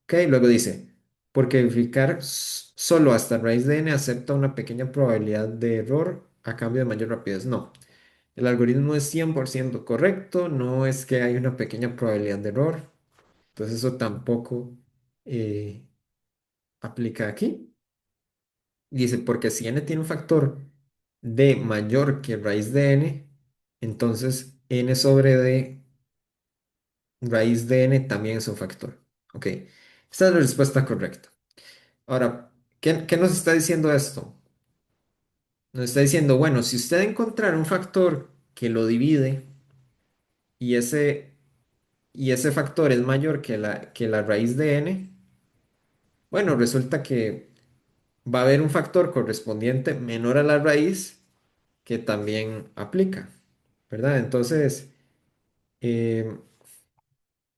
Ok, luego dice, porque verificar solo hasta raíz de n acepta una pequeña probabilidad de error a cambio de mayor rapidez. No, el algoritmo es 100% correcto, no es que hay una pequeña probabilidad de error, entonces eso tampoco eh, aplica aquí. Dice, porque si n tiene un factor d mayor que raíz de n, entonces n sobre d raíz de n también es un factor. Ok, esta es la respuesta correcta. Ahora, ¿qué nos está diciendo esto? Nos está diciendo, bueno, si usted encontrar un factor que lo divide y ese factor es mayor que la raíz de n, bueno, resulta que va a haber un factor correspondiente menor a la raíz que también aplica, ¿verdad? Entonces, ok,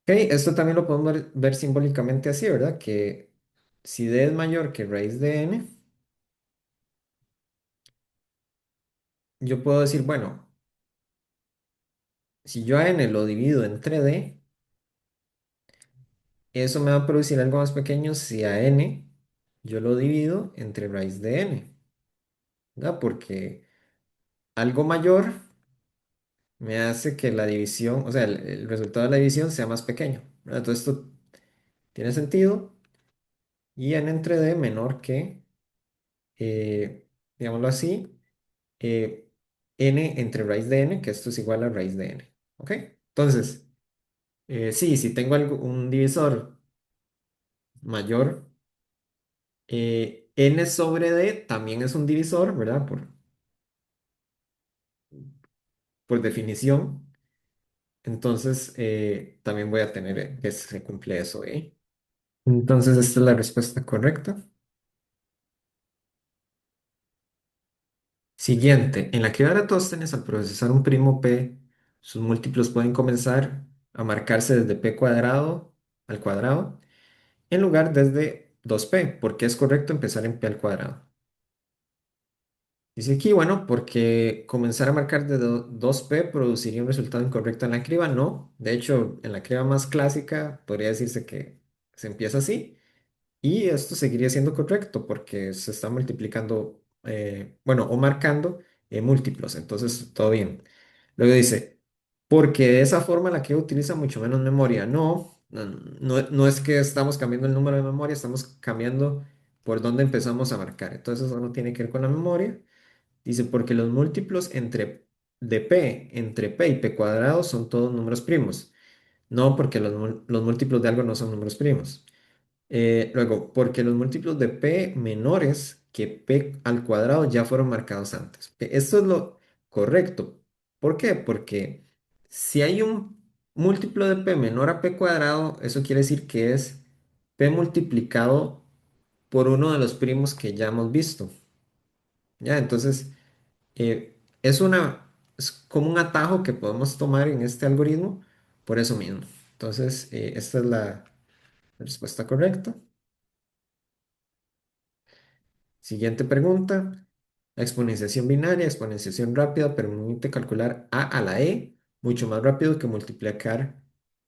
esto también lo podemos ver simbólicamente así, ¿verdad? Que si d es mayor que raíz de n, yo puedo decir, bueno, si yo a n lo divido entre d, eso me va a producir algo más pequeño si a n yo lo divido entre raíz de n, ¿verdad? Porque algo mayor me hace que la división, o sea, el resultado de la división sea más pequeño, ¿verdad? Entonces esto tiene sentido y n entre d menor que, digámoslo así, eh, n entre raíz de n, que esto es igual a raíz de n, ¿ok? Entonces, sí, si tengo un divisor mayor, n sobre d también es un divisor, ¿verdad? Por definición. Entonces, también voy a tener que se cumple eso, ¿eh? Entonces, esta es la respuesta correcta. Siguiente, en la que de Tóstenes, al procesar un primo p, sus múltiplos pueden comenzar a marcarse desde p cuadrado al cuadrado en lugar desde 2p, porque es correcto empezar en p al cuadrado. Dice aquí, bueno, porque comenzar a marcar de 2p produciría un resultado incorrecto en la criba. No, de hecho, en la criba más clásica podría decirse que se empieza así y esto seguiría siendo correcto porque se está multiplicando, bueno, o marcando múltiplos, entonces todo bien. Luego dice, porque de esa forma la que utiliza mucho menos memoria. No, no es que estamos cambiando el número de memoria, estamos cambiando por dónde empezamos a marcar. Entonces eso no tiene que ver con la memoria. Dice, porque los múltiplos de p entre p y p cuadrado son todos números primos. No, porque los múltiplos de algo no son números primos. Luego, porque los múltiplos de p menores que p al cuadrado ya fueron marcados antes. Esto es lo correcto. ¿Por qué? Porque si hay un múltiplo de p menor a p cuadrado, eso quiere decir que es p multiplicado por uno de los primos que ya hemos visto. ¿Ya? Entonces, es como un atajo que podemos tomar en este algoritmo por eso mismo. Entonces, esta es la respuesta correcta. Siguiente pregunta. La exponenciación binaria, exponenciación rápida, permite calcular a la e mucho más rápido que multiplicar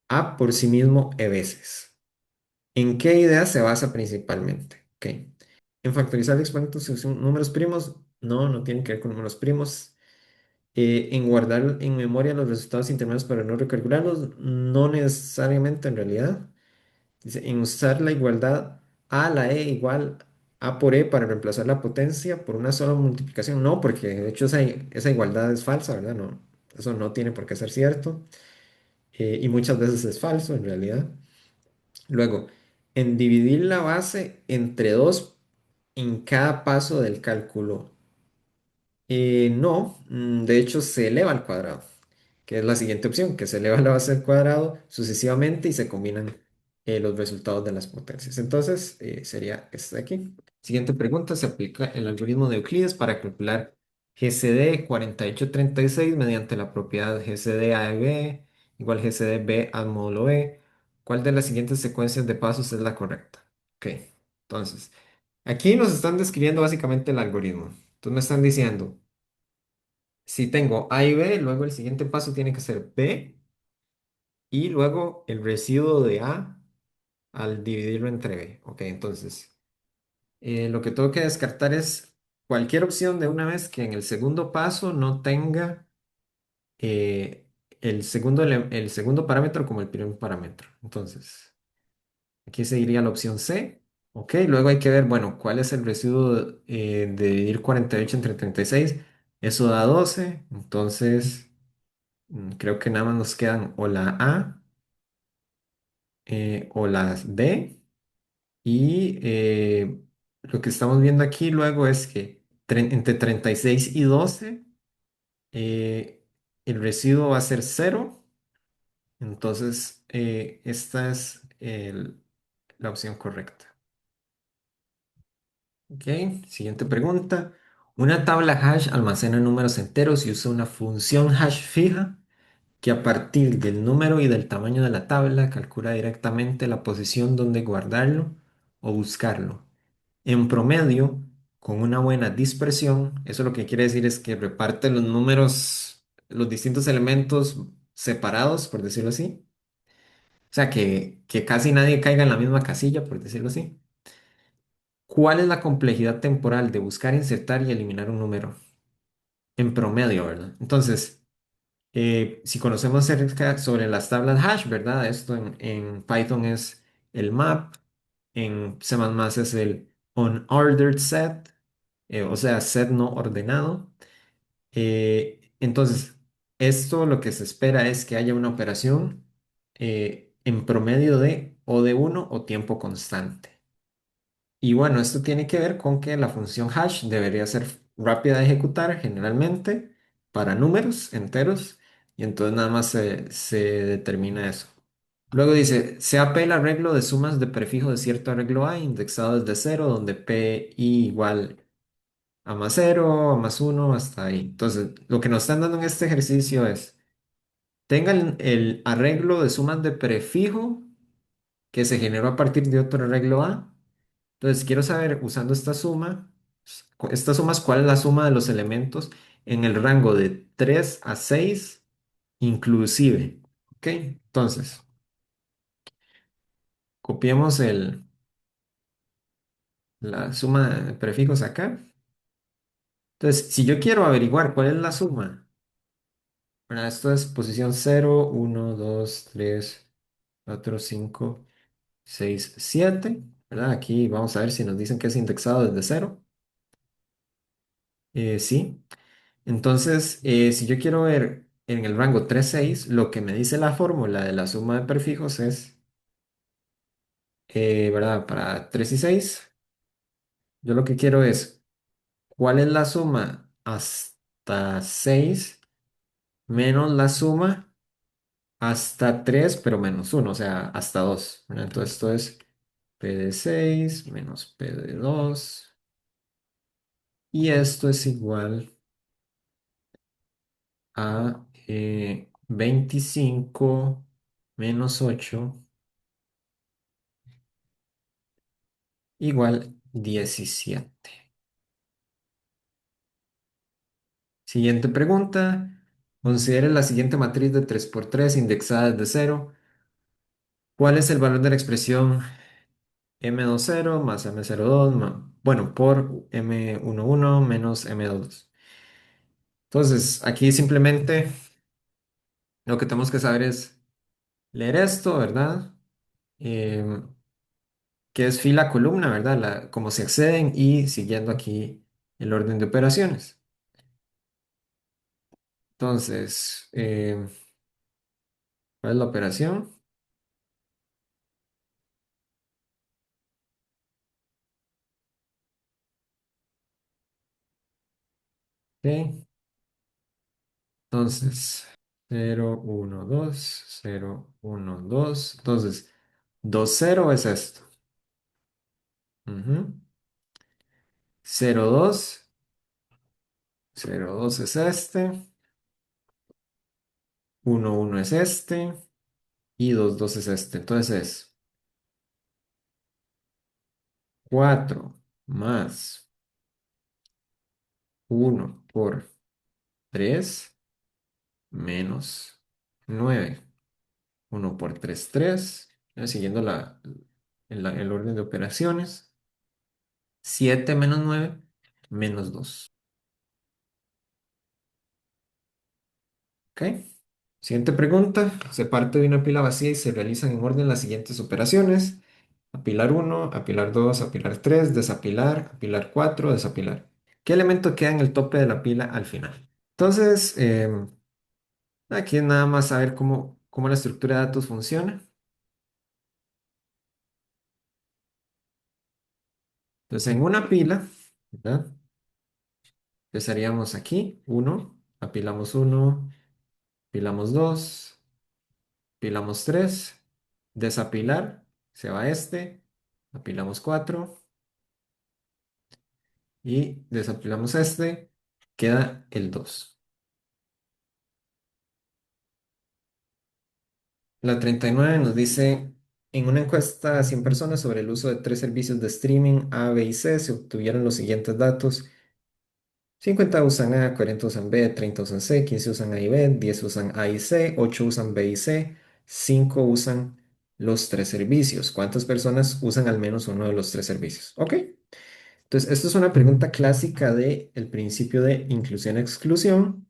a por sí mismo e veces. ¿En qué idea se basa principalmente? Ok. En factorizar exponentes son números primos. No, no tienen que ver con números primos. En guardar en memoria los resultados intermedios para no recalcularlos. No necesariamente en realidad. Dice, en usar la igualdad a la e igual a por e para reemplazar la potencia por una sola multiplicación. No, porque de hecho esa igualdad es falsa, ¿verdad? No, eso no tiene por qué ser cierto. Y muchas veces es falso en realidad. Luego, en dividir la base entre 2 en cada paso del cálculo. No, de hecho se eleva al cuadrado, que es la siguiente opción, que se eleva la base al cuadrado sucesivamente y se combinan los resultados de las potencias. Entonces, sería esta de aquí. Siguiente pregunta, se aplica el algoritmo de Euclides para calcular GCD 4836 mediante la propiedad GCD A de B igual GCD B al módulo B. ¿Cuál de las siguientes secuencias de pasos es la correcta? Ok, entonces, aquí nos están describiendo básicamente el algoritmo. Entonces me están diciendo, si tengo A y B, luego el siguiente paso tiene que ser B y luego el residuo de A al dividirlo entre B. Ok, entonces lo que tengo que descartar es cualquier opción de una vez que en el segundo paso no tenga eh, el segundo parámetro como el primer parámetro. Entonces, aquí seguiría la opción C. Ok, luego hay que ver, bueno, cuál es el residuo de dividir 48 entre 36. Eso da 12. Entonces, creo que nada más nos quedan o la A o la D. Y lo que estamos viendo aquí luego es que entre 36 y 12 el residuo va a ser cero. Entonces, esta es la opción correcta. Ok, siguiente pregunta. Una tabla hash almacena números enteros y usa una función hash fija que a partir del número y del tamaño de la tabla calcula directamente la posición donde guardarlo o buscarlo. En promedio, con una buena dispersión, eso lo que quiere decir es que reparte los números, los distintos elementos separados, por decirlo así. O sea, que casi nadie caiga en la misma casilla, por decirlo así. ¿Cuál es la complejidad temporal de buscar, insertar y eliminar un número? En promedio, ¿verdad? Entonces, si conocemos acerca sobre las tablas hash, ¿verdad? Esto en Python es el map, en C++ es el unordered set, o sea, set no ordenado. Entonces, esto lo que se espera es que haya una operación en promedio de o de uno o tiempo constante. Y bueno, esto tiene que ver con que la función hash debería ser rápida de ejecutar generalmente para números enteros y entonces nada más se determina eso. Luego dice, se CAP el arreglo de sumas de prefijo de cierto arreglo A indexado desde cero, donde P i igual a más cero, a más uno, hasta ahí. Entonces, lo que nos están dando en este ejercicio es, tengan el arreglo de sumas de prefijo que se generó a partir de otro arreglo A. Entonces, quiero saber, usando esta suma, esta suma es cuál es la suma de los elementos en el rango de 3 a 6 inclusive. ¿Ok? Entonces, copiemos la suma de prefijos acá. Entonces, si yo quiero averiguar cuál es la suma, bueno, esto es posición 0, 1, 2, 3, 4, 5, 6, 7, ¿verdad? Aquí vamos a ver si nos dicen que es indexado desde cero. Sí. Entonces, si yo quiero ver en el rango 3, 6, lo que me dice la fórmula de la suma de prefijos es, ¿verdad? Para 3 y 6, yo lo que quiero es cuál es la suma hasta 6 menos la suma hasta 3 pero menos uno, o sea, hasta 2, ¿verdad? Entonces, esto es P de 6 menos P de 2 y esto es igual a 25 menos 8 igual 17. Siguiente pregunta. Considere la siguiente matriz de 3 por 3 indexada desde cero. ¿Cuál es el valor de la expresión m20 más m02, bueno, por m11 menos m22? Entonces, aquí simplemente lo que tenemos que saber es leer esto, ¿verdad? Em, que es fila columna, ¿verdad? Cómo se acceden y siguiendo aquí el orden de operaciones. Entonces, ¿cuál es la operación? Ok. Entonces, 0, 1, 2, 0, 1, 2. Entonces, 2, 0 es esto. Ujú. 0, 2, 0, 2 es este. 1, 1 es este. Y 2, 2 es este. Entonces es 4 más 1 por 3 menos 9. 1 por 3 3. Siguiendo el orden de operaciones. 7 menos 9 menos 2. ¿Ok? Siguiente pregunta. Se parte de una pila vacía y se realizan en orden las siguientes operaciones. Apilar uno, apilar 2, apilar 3, desapilar, apilar 4, desapilar. ¿Qué elemento queda en el tope de la pila al final? Entonces, aquí es nada más saber cómo la estructura de datos funciona. Entonces, en una pila, ¿verdad? Empezaríamos aquí, uno, apilamos 1, apilamos 2, apilamos 3, desapilar, se va este, apilamos 4 y desapilamos este, queda el 2. La 39 nos dice, en una encuesta a 100 personas sobre el uso de tres servicios de streaming A, B y C, se obtuvieron los siguientes datos. 50 usan A, 40 usan B, 30 usan C, 15 usan A y B, 10 usan A y C, 8 usan B y C, 5 usan los tres servicios. ¿Cuántas personas usan al menos uno de los tres servicios? Ok. Entonces, esto es una pregunta clásica del principio de inclusión-exclusión.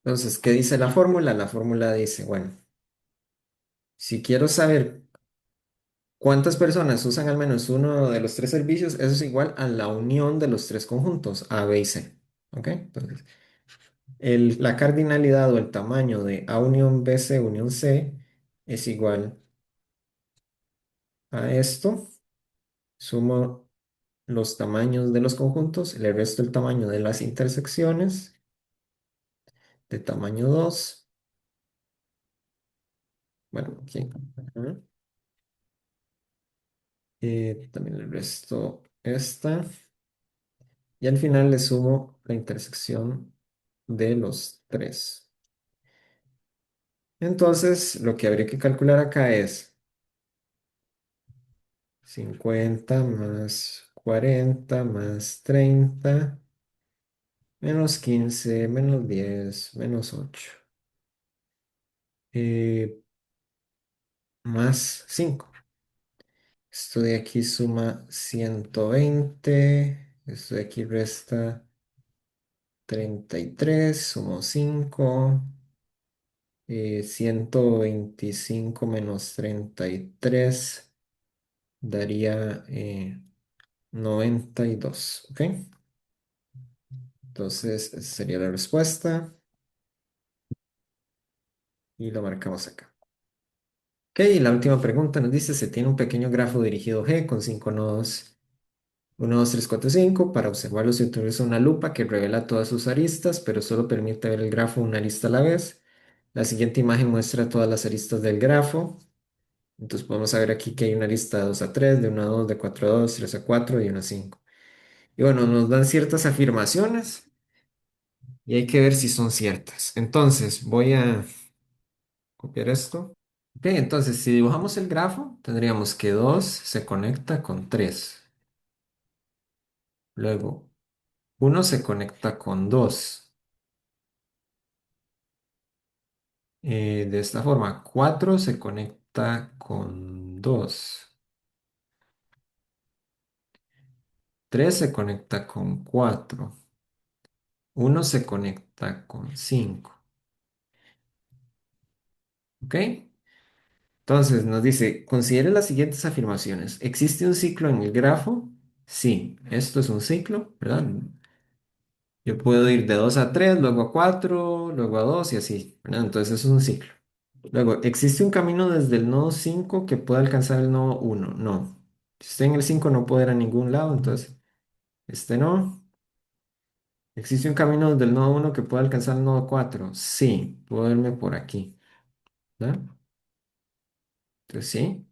Entonces, ¿qué dice la fórmula? La fórmula dice, bueno, si quiero saber cuántas personas usan al menos uno de los tres servicios, eso es igual a la unión de los tres conjuntos, A, B y C. ¿Ok? Entonces, la cardinalidad o el tamaño de A unión B, C unión C es igual a esto. Sumo los tamaños de los conjuntos, le resto el tamaño de las intersecciones de tamaño 2. Bueno, aquí. Ajá. También le resto esta. Y al final le sumo la intersección de los tres. Entonces, lo que habría que calcular acá es 50 más 40 más 30 menos 15 menos 10 menos 8 más 5. Esto de aquí suma 120. Esto de aquí resta 33. Sumo 5. 125 menos 33 daría 92. ¿Ok? Entonces, esa sería la respuesta y lo marcamos acá. Ok, y la última pregunta nos dice, se tiene un pequeño grafo dirigido G con 5 nodos. 1, 2, 3, 4, 5. Para observarlo se utiliza una lupa que revela todas sus aristas, pero solo permite ver el grafo una arista a la vez. La siguiente imagen muestra todas las aristas del grafo. Entonces podemos saber aquí que hay una lista de 2 a 3, de 1 a 2, de 4 a 2, 3 a 4 y 1 a 5. Y bueno, nos dan ciertas afirmaciones y hay que ver si son ciertas. Entonces voy a copiar esto. Ok, entonces si dibujamos el grafo, tendríamos que 2 se conecta con 3. Luego, 1 se conecta con 2. De esta forma, 4 se conecta con 2. 3 se conecta con 4. 1 se conecta con 5. ¿Ok? Entonces nos dice, considere las siguientes afirmaciones. ¿Existe un ciclo en el grafo? Sí, esto es un ciclo, ¿verdad? Yo puedo ir de 2 a 3, luego a 4, luego a 2 y así, ¿verdad? Entonces eso es un ciclo. Luego, ¿existe un camino desde el nodo 5 que pueda alcanzar el nodo 1? No. Si estoy en el 5 no puedo ir a ningún lado, entonces este no. ¿Existe un camino desde el nodo 1 que pueda alcanzar el nodo 4? Sí, puedo irme por aquí, ¿verdad? Entonces sí.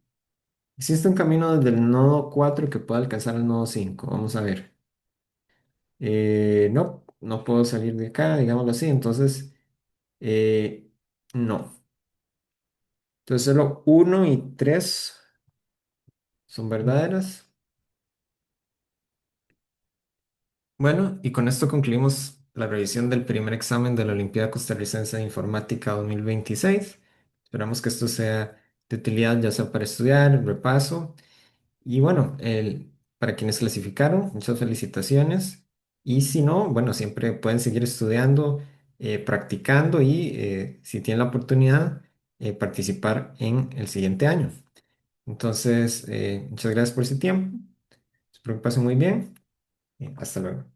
Existe un camino desde el nodo 4 que pueda alcanzar el nodo 5. Vamos a ver. No, no puedo salir de acá, digámoslo así. Entonces, eh, no. Entonces, solo uno y 3 son verdaderas. Bueno, y con esto concluimos la revisión del primer examen de la Olimpiada Costarricense de Informática 2026. Esperamos que esto sea de utilidad, ya sea para estudiar, repaso. Y bueno, para quienes clasificaron, muchas felicitaciones. Y si no, bueno, siempre pueden seguir estudiando, practicando y si tienen la oportunidad, participar en el siguiente año. Entonces, muchas gracias por ese tiempo. Espero que pasen muy bien. Hasta luego.